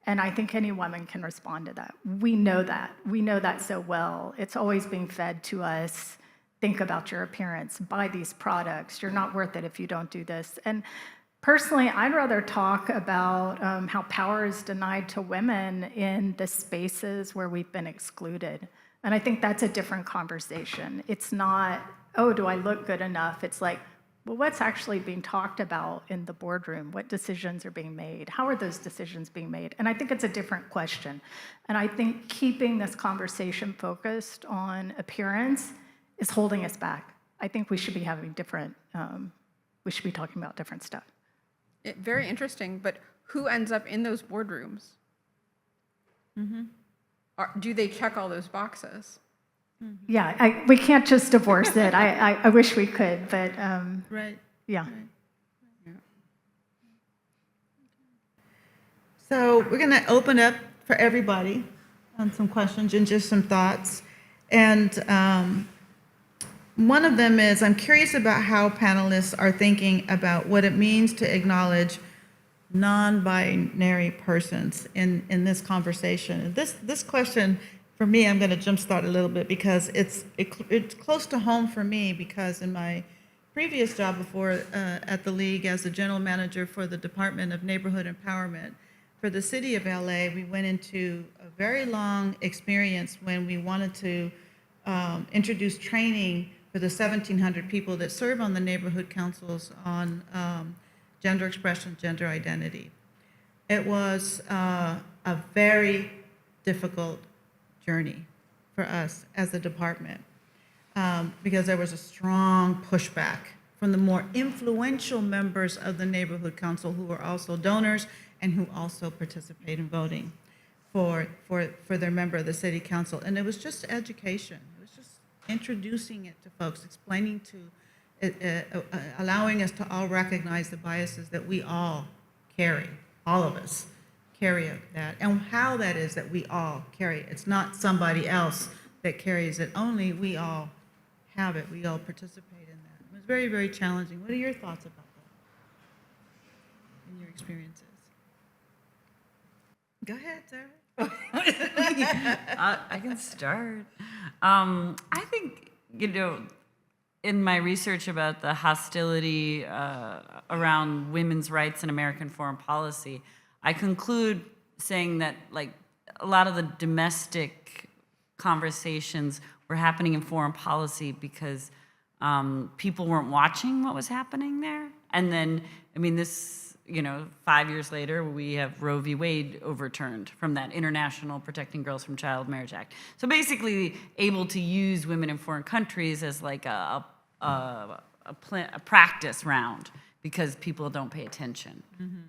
And I think any woman can respond to that. We know that. We know that so well. It's always being fed to us. Think about your appearance. Buy these products. You're not worth it if you don't do this. And personally, I'd rather talk about how power is denied to women in the spaces where we've been excluded. And I think that's a different conversation. It's not, oh, do I look good enough? It's like, well, what's actually being talked about in the boardroom? What decisions are being made? How are those decisions being made? And I think it's a different question. And I think keeping this conversation focused on appearance is holding us back. I think we should be having different, we should be talking about different stuff. Very interesting, but who ends up in those boardrooms? Do they check all those boxes? Yeah, we can't just divorce it. I wish we could, but Right. yeah. So we're going to open up for everybody on some questions and just some thoughts. And one of them is, I'm curious about how panelists are thinking about what it means to acknowledge non-binary persons in this conversation. This question, for me, I'm going to jumpstart a little bit because it's close to home for me, because in my previous job before at the League as the general manager for the Department of Neighborhood Empowerment for the city of LA, we went into a very long experience when we wanted to introduce training for the 1,700 people that serve on the neighborhood councils on gender expression, gender identity. It was a very difficult journey for us as a department because there was a strong pushback from the more influential members of the neighborhood council who were also donors and who also participate in voting for their member of the city council. And it was just education. It was just introducing it to folks, explaining allowing us to all recognize the biases that we all carry, all of us carry that, and how that is that we all carry it. It's not somebody else that carries it, only we all have it, we all participate in that. It was very, very challenging. What are your thoughts about that and your experiences? Go ahead, Sarah. I can start. I think, in my research about the hostility around women's rights in American foreign policy, I conclude saying that, like, a lot of the domestic conversations were happening in foreign policy because people weren't watching what was happening there. And then, 5 years later, we have Roe v. Wade overturned from that International Protecting Girls from Child Marriage Act. So basically able to use women in foreign countries as like a practice round because people don't pay attention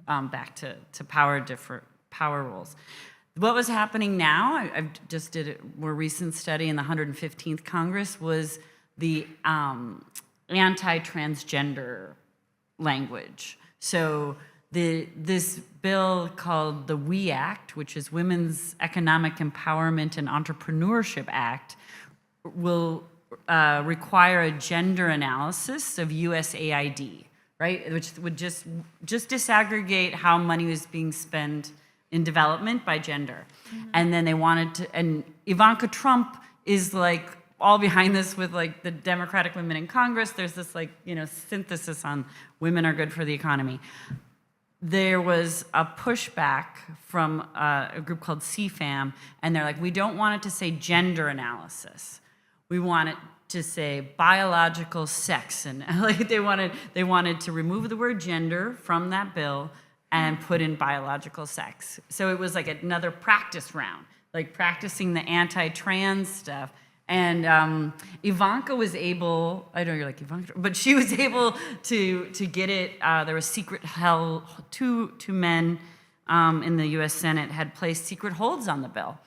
back to different power roles. What was happening now, I just did a more recent study in the 115th Congress, was the anti-transgender language. So this bill called the WE Act, which is Women's Economic Empowerment and Entrepreneurship Act, will require a gender analysis of USAID, right? Which would just disaggregate how money was being spent in development by gender. And then they wanted to, and Ivanka Trump is like all behind this with like the Democratic women in Congress. There's this synthesis on women are good for the economy. There was a pushback from a group called CFAM, and they're like, we don't want it to say gender analysis. We want it to say biological sex, and like they wanted to remove the word gender from that bill and put in biological sex. So it was like another practice round, like practicing the anti-trans stuff. And Ivanka was able, I know you're like Ivanka, but she was able to get it. There was secret held, two men in the U.S. Senate had placed secret holds on the bill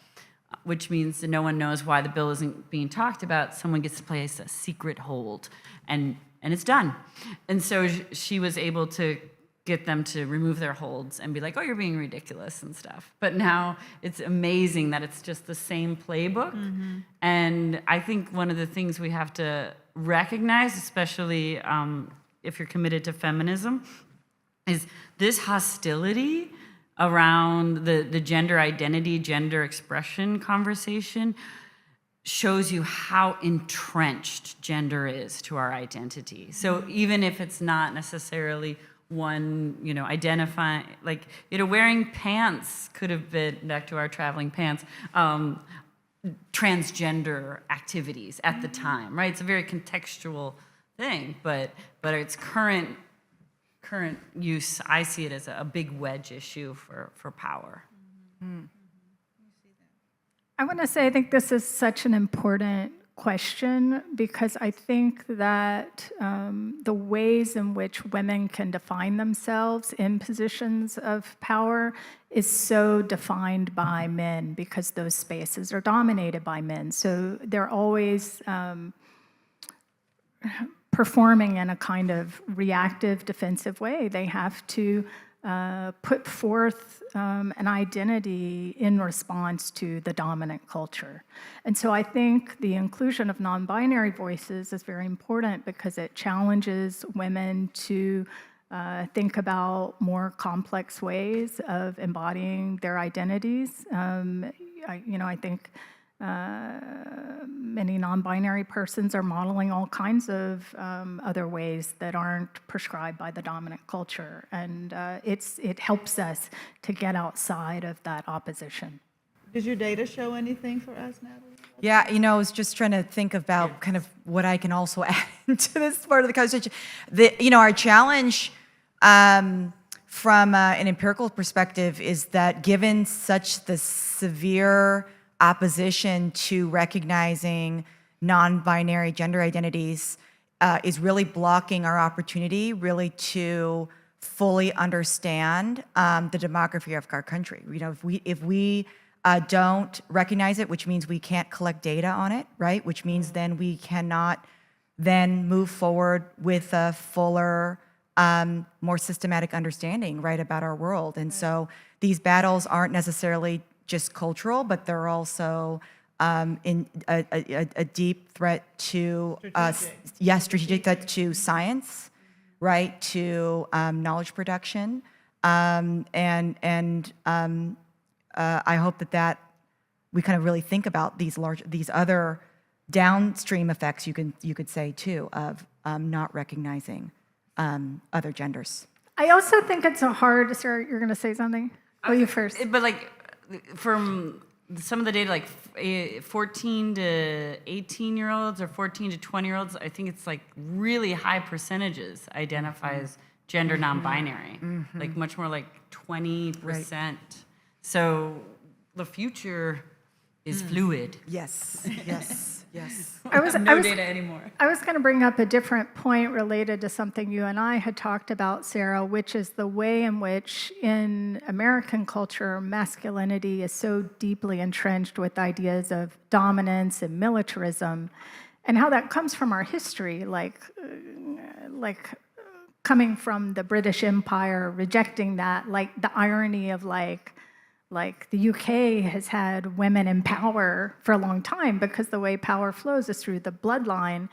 which means that no one knows why the bill isn't being talked about. Someone gets to place a secret hold, and it's done. And so she was able to get them to remove their holds and be like, oh, you're being ridiculous and stuff. But now it's amazing that it's just the same playbook. And I think one of the things we have to recognize, especially if you're committed to feminism, is this hostility around the gender identity, gender expression conversation shows you how entrenched gender is to our identity. So even if it's not necessarily one, identifying, like, wearing pants could have been, back to our traveling pants, transgender activities at the time, right? It's a very contextual thing, but its current use, I see it as a big wedge issue for power. I want to say I think this is such an important question because I think that the ways in which women can define themselves in positions of power is so defined by men because those spaces are dominated by men. So they're always performing in a kind of reactive, defensive way. They have to put forth an identity in response to the dominant culture. And so I think the inclusion of non-binary voices is very important because it challenges women to think about more complex ways of embodying their identities. I think many non-binary persons are modeling all kinds of other ways that aren't prescribed by the dominant culture, and it helps us to get outside of that opposition. Does your data show anything for us, Natalie? Yeah, I was just trying to think about kind of what I can also add to this part of the conversation. Our challenge from an empirical perspective is that given such the severe opposition to recognizing non-binary gender identities is really blocking our opportunity really to fully understand the demography of our country. If we don't recognize it, which means we can't collect data on it, right? Which means then we cannot then move forward with a fuller, more systematic understanding, right, about our world. And so these battles aren't necessarily just cultural, but they're also in a deep threat to strategic threat to science, right? To knowledge production, I hope that we kind of really think about these other downstream effects, you could say too, of not recognizing other genders. I also think it's Sarah, you're going to say something? Oh, you first. But from some of the data, 14 to 18-year-olds or 14 to 20-year-olds, I think it's really high percentages identify as gender non-binary, much more like 20%. Right. So the future is fluid. Yes, yes, yes. No data anymore. I was going to bring up a different point related to something you and I had talked about, Sarah, which is the way in which in American culture, masculinity is so deeply entrenched with ideas of dominance and militarism, and how that comes from our history, like coming from the British Empire, rejecting that, the irony of the UK has had women in power for a long time because the way power flows is through the bloodline,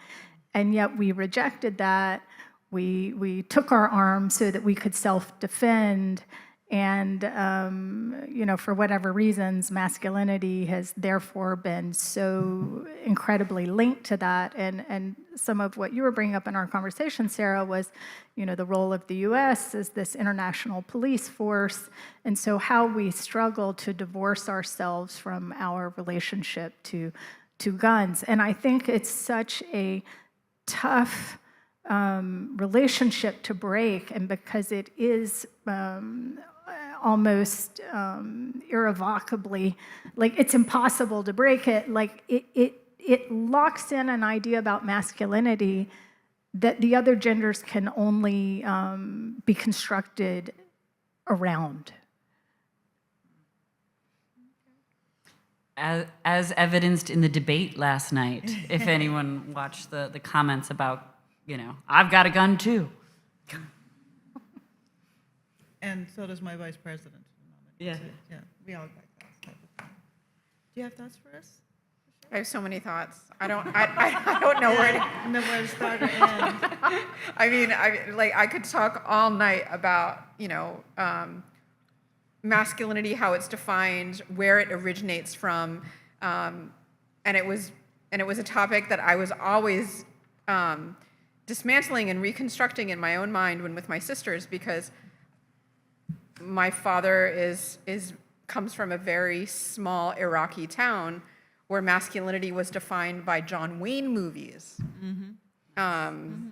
and yet we rejected that. We took our arms so that we could self-defend, and for whatever reasons, masculinity has therefore been so incredibly linked to that. And some of what you were bringing up in our conversation, Sarah, was the role of the U.S. as this international police force, and so how we struggle to divorce ourselves from our relationship to guns. And I think it's such a tough relationship to break, and because it is almost irrevocably, it's impossible to break it. It locks in an idea about masculinity that the other genders can only be constructed around. as evidenced in the debate last night, if anyone watched the comments about, I've got a gun too. And so does my vice president. Yeah. Yeah, we all got that type of thing. Do you have thoughts for us? I have so many thoughts. I don't know where to. Know where to start or end. I mean, I could talk all night about, masculinity, how it's defined, where it originates from, and it was a topic that I was always dismantling and reconstructing in my own mind when with my sisters, because my father comes from a very small Iraqi town where masculinity was defined by John Wayne movies. Green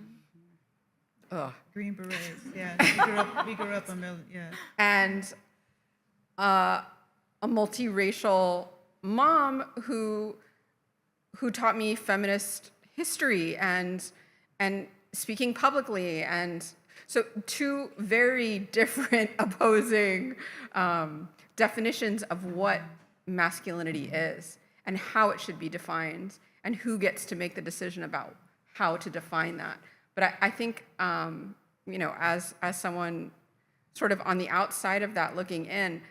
Berets, yeah. We grew up on those, yeah. And a multiracial mom who taught me feminist history and speaking publicly, and so two very different opposing definitions of what masculinity is and how it should be defined and who gets to make the decision about how to define that. But I think, as someone sort of on the outside of that looking in,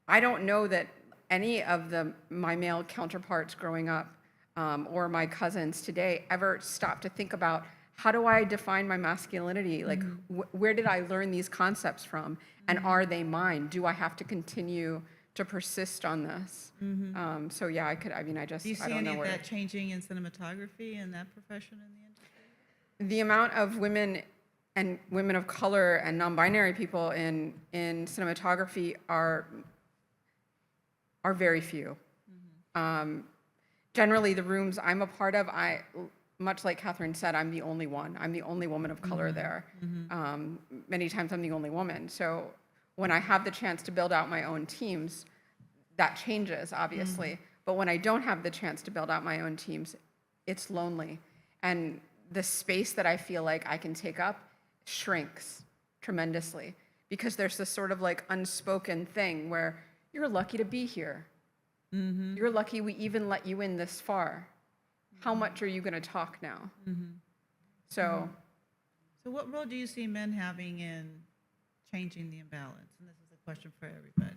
I don't know that any of my male counterparts growing up or my cousins today ever stopped to think about, how do I define my masculinity? Like, where did I learn these concepts from? And are they mine? Do I have to continue to persist on this? So yeah, I Do you see don't any know of where. that changing in cinematography and that profession in the industry? The amount of women and women of color and non-binary people in cinematography are very few. Generally, the rooms I'm a part of, much like Catherine said, I'm the only one. I'm the only woman of color there. Many times I'm the only woman. So when I have the chance to build out my own teams, that changes, obviously. But when I don't have the chance to build out my own teams, it's lonely. And the space that I feel like I can take up shrinks tremendously, because there's this sort of like unspoken thing where you're lucky to be here. You're lucky we even let you in this far. How much are you going to talk now? So what role do you see men having in changing the imbalance? And this is a question for everybody.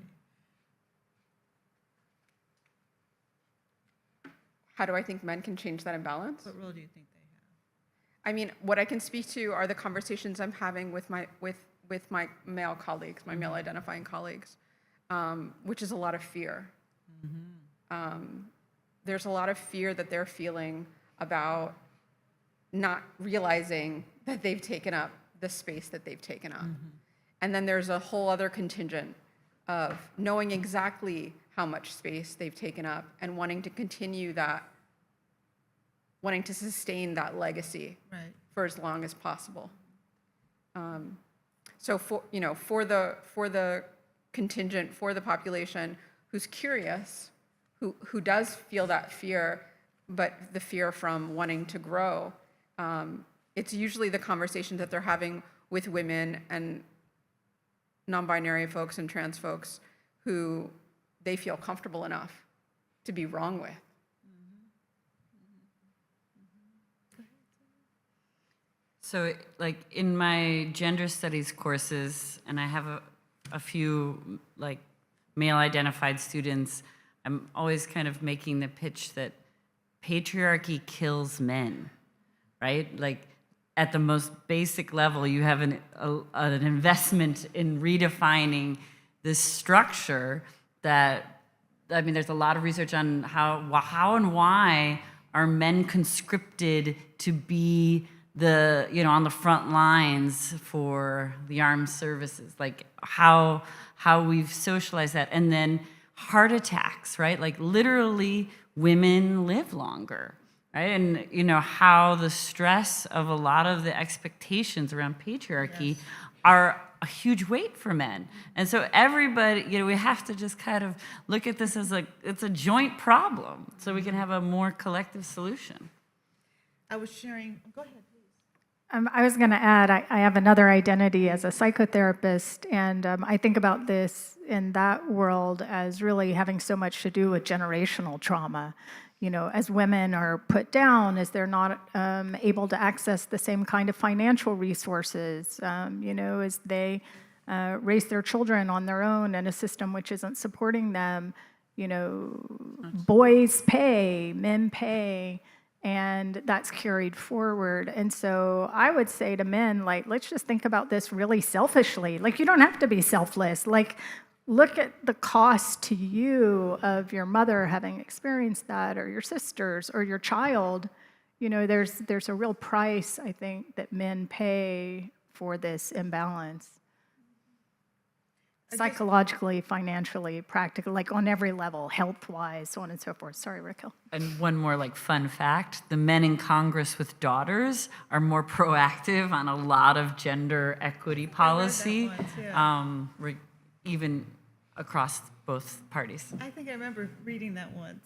how do I think men can change that imbalance? What role do you think they have? I mean, what I can speak to are the conversations I'm having with my male colleagues, my male identifying colleagues, which is a lot of fear. There's a lot of fear that they're feeling about not realizing that they've taken up the space that they've taken up. And then there's a whole other contingent of knowing exactly how much space they've taken up and wanting to continue that, wanting to sustain that legacy for as long as possible. So for the contingent, for the population who's curious, who does feel that fear, but the fear from wanting to grow, it's usually the conversations that they're having with women and non-binary folks and trans folks who they feel comfortable enough to be wrong with. So, like, in my gender studies courses, and I have a few, like, male-identified students, I'm always kind of making the pitch that patriarchy kills men, right? Like, at the most basic level, you have an investment in redefining this structure that, I mean, there's a lot of research on how and why are men conscripted to be on the front lines for the armed services, like how we've socialized that. And then heart attacks, right? Like literally women live longer, right? And how the stress of a lot of the expectations around patriarchy are a huge weight for men. And so everybody, we have to just kind of look at this as it's a joint problem so we can have a more collective solution. I was sharing, go ahead, I was going to add, I have another identity as a psychotherapist, and I think about this in that world as really having so much to do with generational trauma. You know, as women are put down, as they're not able to access the same kind of financial resources, you know, as they raise their children on their own in a system which isn't supporting them, you know, boys pay, men pay, and that's carried forward. And so I would say to men, like, let's just think about this really selfishly. Like, you don't have to be selfless. Like, look at the cost to you of your mother having experienced that, or your sisters, or your child. You know, there's a real price, I think, that men pay for this imbalance. Psychologically, financially, practically, like on every level, health-wise, so on and so forth. Sorry, Raquel. And one more like fun fact, the men in Congress with daughters are more proactive on a lot of gender equity policy, even across both parties. I think I remember reading that once.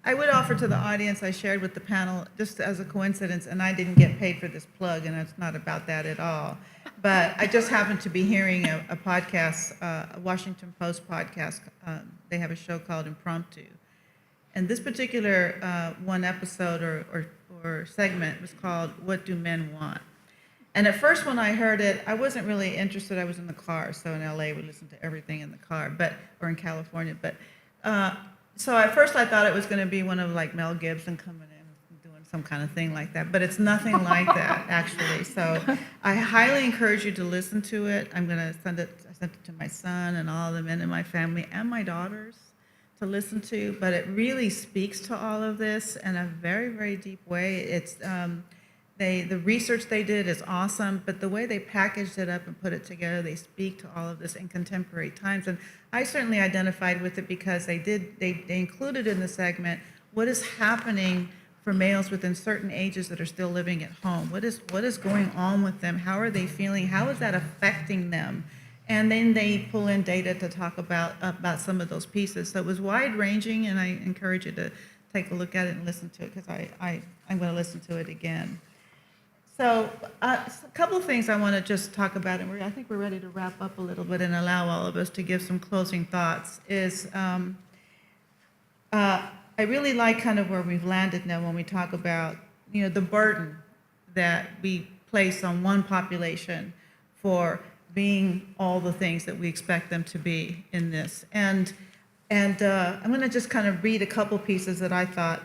I would offer to the audience, I shared with the panel, just as a coincidence, and I didn't get paid for this plug, and it's not about that at all. But I just happened to be hearing a podcast, a Washington Post podcast. They have a show called 𝗏𝘀𝗵𝗿𝘆𝗀. And this particular one episode or segment was called, What Do Men Want? And at first when I heard it, I wasn't really interested. I was in the car, so in LA we listen to everything in the car, or in California. But so at first I thought it was going to be one of like Mel Gibson coming in and doing some kind of thing like that, but it's nothing like that actually. So I highly encourage you to listen to it. I'm going to send it. I sent it to my son and all the men in my family and my daughters to listen to. But it really speaks to all of this in a very, very deep way. It's the research they did is awesome, but the way they packaged it up and put it together, they speak to all of this in contemporary times. And I certainly identified with it because they included in the segment what is happening for males within certain ages that are still living at home. What is going on with them? How are they feeling? How is that affecting them? And then they pull in data to talk about some of those pieces. So it was wide ranging, and I encourage you to take a look at it and listen to it, because I'm going to listen to it again. So a couple of things I want to just talk about, and I think we're ready to wrap up a little bit and allow all of us to give some closing thoughts, is I really like kind of where we've landed now when we talk about, you know, the burden that we place on one population for being all the things that we expect them to be in this. And I'm going to just kind of read a couple pieces that I thought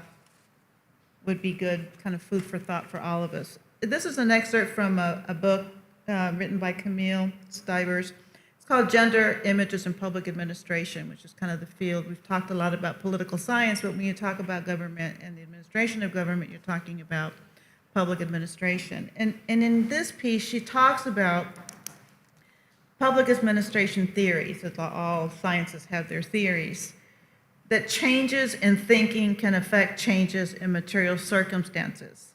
would be good kind of food for thought for all of us. This is an excerpt from a book written by 𝗫𝗵𝗿𝗀𝗍𝗍. It's called Gender, Images, and Public Administration, which is kind of the field. We've talked a lot about political science, but when you talk about government and the administration of government, you're talking about public administration. And in this piece, she talks about public administration theories, that all sciences have their theories, that changes in thinking can affect changes in material circumstances,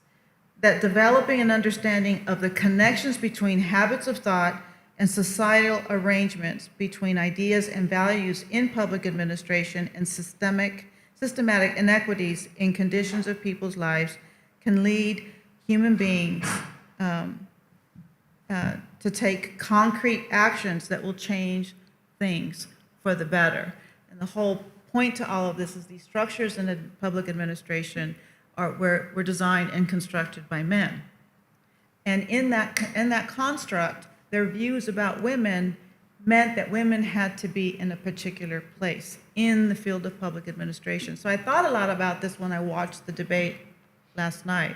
that developing an understanding of the connections between habits of thought and societal arrangements between ideas and values in public administration and systematic inequities in conditions of people's lives can lead human beings to take concrete actions that will change things for the better. And the whole point to all of this is these structures in the public administration were designed and constructed by men. And in that construct, their views about women meant that women had to be in a particular place in the field of public administration. So I thought a lot about this when I watched the debate last night,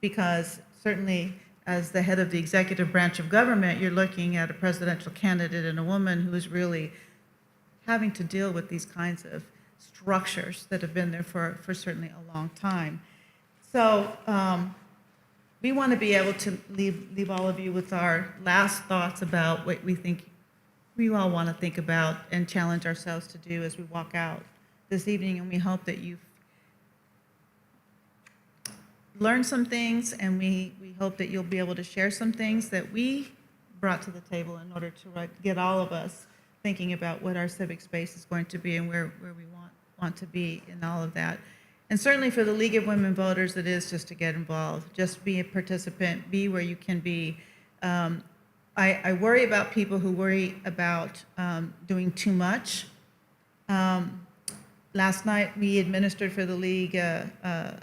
because certainly as the head of the executive branch of government, you're looking at a presidential candidate and a woman who is really having to deal with these kinds of structures that have been there for certainly a long time. So we want to be able to leave all of you with our last thoughts about what we think we all want to think about and challenge ourselves to do as we walk out this evening. And we hope that you've learned some things, and we hope that you'll be able to share some things that we brought to the table in order to get all of us thinking about what our civic space is going to be and where we want to be in all of that. And certainly for the League of Women Voters, it is just to get involved, just be a participant, be where you can be. I worry about people who worry about doing too much. Last night, we administered for the League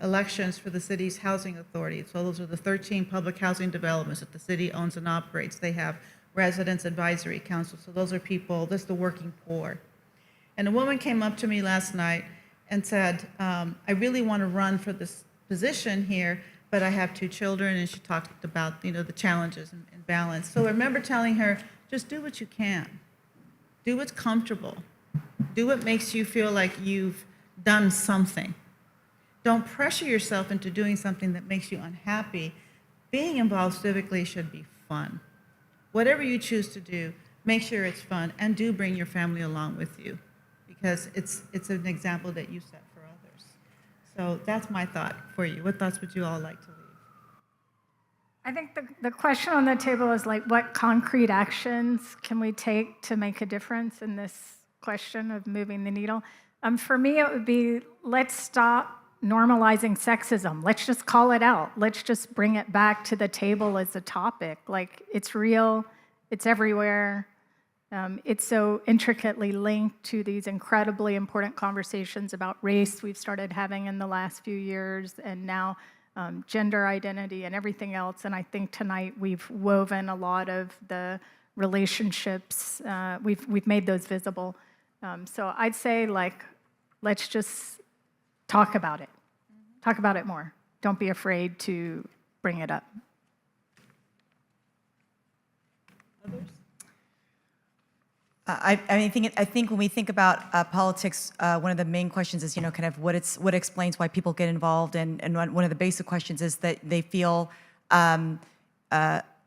elections for the city's housing authority. So those are the 13 public housing developments that the city owns and operates. They have residents advisory council. So those are people, that's the working poor. And a woman came up to me last night and said, I really want to run for this position here, but I have 2 children, and she talked about, the challenges and balance. So I remember telling her, just do what you can. Do what's comfortable. Do what makes you feel like you've done something. Don't pressure yourself into doing something that makes you unhappy. Being involved civically should be fun. Whatever you choose to do, make sure it's fun, and do bring your family along with you, because it's an example that you set for others. So that's my thought for you. What thoughts would you all like to leave? I think the question on the table is like, what concrete actions can we take to make a difference in this question of moving the needle? For me, it would be, let's stop normalizing sexism. Let's just call it out. Let's just bring it back to the table as a topic. Like, it's real, it's everywhere. It's so intricately linked to these incredibly important conversations about race we've started having in the last few years, and now gender identity and everything else. And I think tonight we've woven a lot of the relationships, we've made those visible. So I'd say, like, let's just talk about it. Talk about it more. Don't be afraid to bring it up. Others? I think when we think about politics, one of the main questions is, kind of what explains why people get involved, and one of the basic questions is that they feel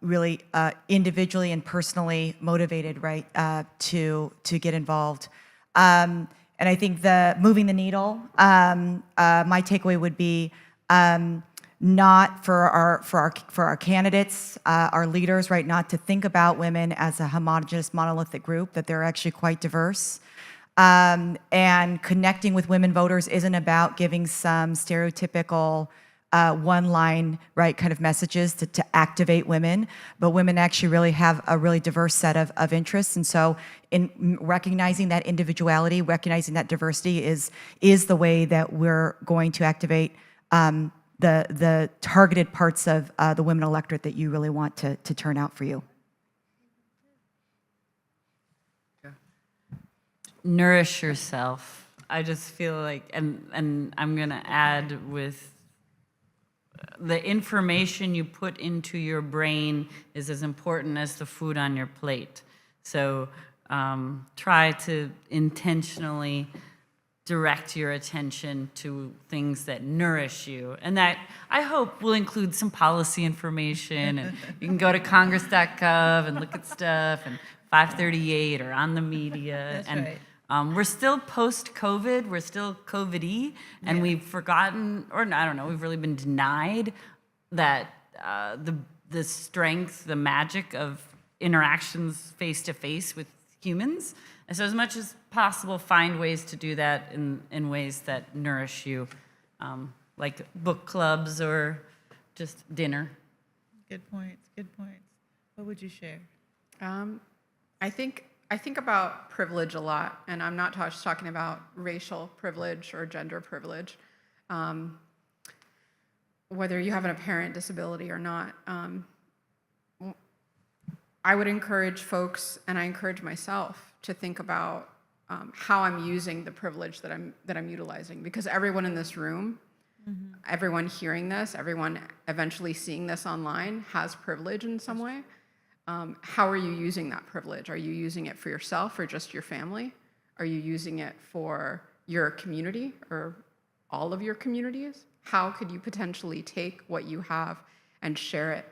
really individually and personally motivated, right, to get involved. And I think moving the needle, my takeaway would be not for our candidates, our leaders, right, not to think about women as a homogenous, monolithic group, that they're actually quite diverse. And connecting with women voters isn't about giving some stereotypical one-line, right, kind of messages to activate women, but women actually really have a really diverse set of interests. And so in recognizing that individuality, recognizing that diversity is the way that we're going to activate the targeted parts of the women electorate that you really want to turn out for you. Nourish yourself. I just feel like, and I'm gonna add, with the information you put into your brain is as important as the food on your plate. So try to intentionally direct your attention to things that nourish you. And that, I hope, will include some policy information. And you can go to congress.gov and look at stuff, and 538 or on the media. That's and right. we're still post-COVID, we're still COVID-y, and we've forgotten, or I don't know, we've really been denied that the strength, the magic of interactions face-to-face with humans. And so as much as possible, find ways to do that in ways that nourish you, like book clubs or just dinner. Good points, good points. What would you share? I think about privilege a lot, and I'm not just talking about racial privilege or gender privilege, whether you have an apparent disability or not. I would encourage folks, and I encourage myself, to think about how I'm using the privilege that I'm utilizing, because everyone in this room, everyone hearing this, everyone eventually seeing this online has privilege in some way. How are you using that privilege? Are you using it for yourself or just your family? Are you using it for your community or all of your communities? How could you potentially take what you have and share it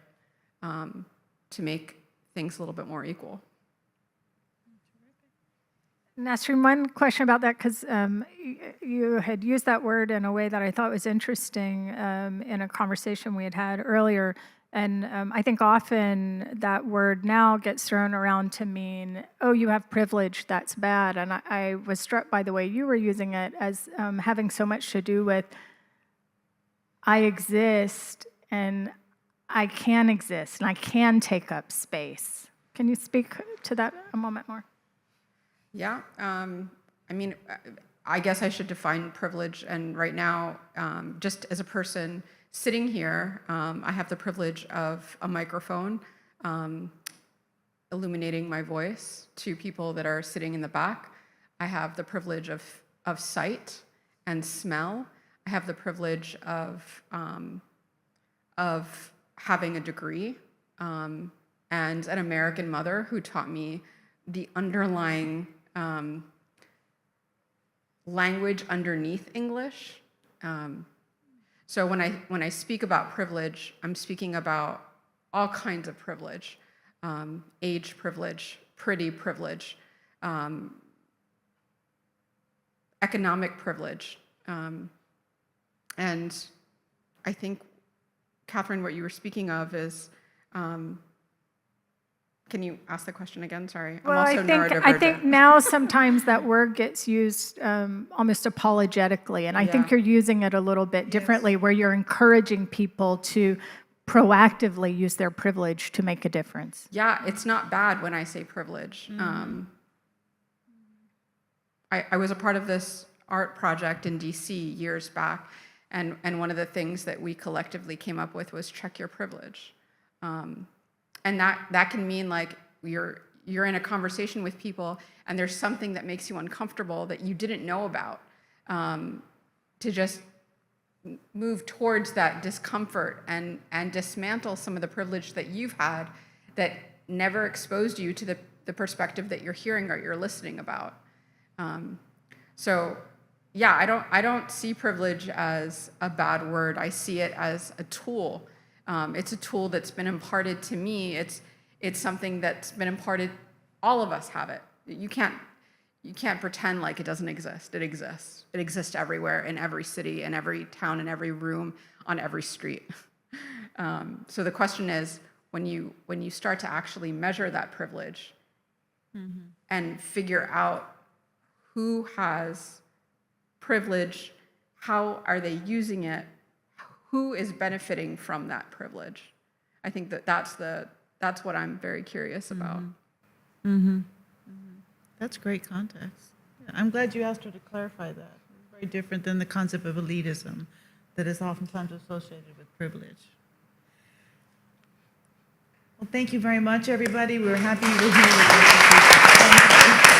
to make things a little bit more equal? Nasreen, one question about that, because you had used that word in a way that I thought was interesting in a conversation we had had earlier. And I think often that word now gets thrown around to mean, oh, you have privilege, that's bad. And I was struck by the way you were using it as having so much to do with I exist and I can exist and I can take up space. Can you speak to that a moment more? Yeah, I mean, I guess I should define privilege. And right now, just as a person sitting here, I have the privilege of a microphone illuminating my voice to people that are sitting in the back. I have the privilege of sight and smell. I have the privilege of having a degree and an American mother who taught me the underlying language underneath English. So when I speak about privilege, I'm speaking about all kinds of privilege, age privilege, pretty privilege, economic privilege. And I think, Catherine, what you were speaking of is, can you ask the question again? Sorry. Well, I'm also I think now sometimes that word gets used almost apologetically, and I think Yeah. you're using it a little bit differently, where you're encouraging people to proactively use their privilege to make a difference. Yeah, it's not bad when I say privilege. I was a part of this art project in DC years back, and one of the things that we collectively came up with was check your privilege. And that can mean like you're in a conversation with people and there's something that makes you uncomfortable that you didn't know about, to just move towards that discomfort and dismantle some of the privilege that you've had that never exposed you to the perspective that you're hearing or you're listening about. So yeah, I don't see privilege as a bad word. I see it as a tool. It's a tool that's been imparted to me. It's something that's been imparted. All of us have it. You can't pretend like it doesn't exist. It exists. It exists everywhere, in every city, in every town, in every room, on every street. So the question is, when you start to actually measure that privilege and figure out who has privilege, how are they using it, who is benefiting from that privilege? I think that's what I'm very curious about. That's great context. Yeah, I'm glad you asked her to clarify that. It's very different than the concept of elitism that is oftentimes associated with privilege. Well, thank you very much, everybody. We're happy you were here with us. Thank you.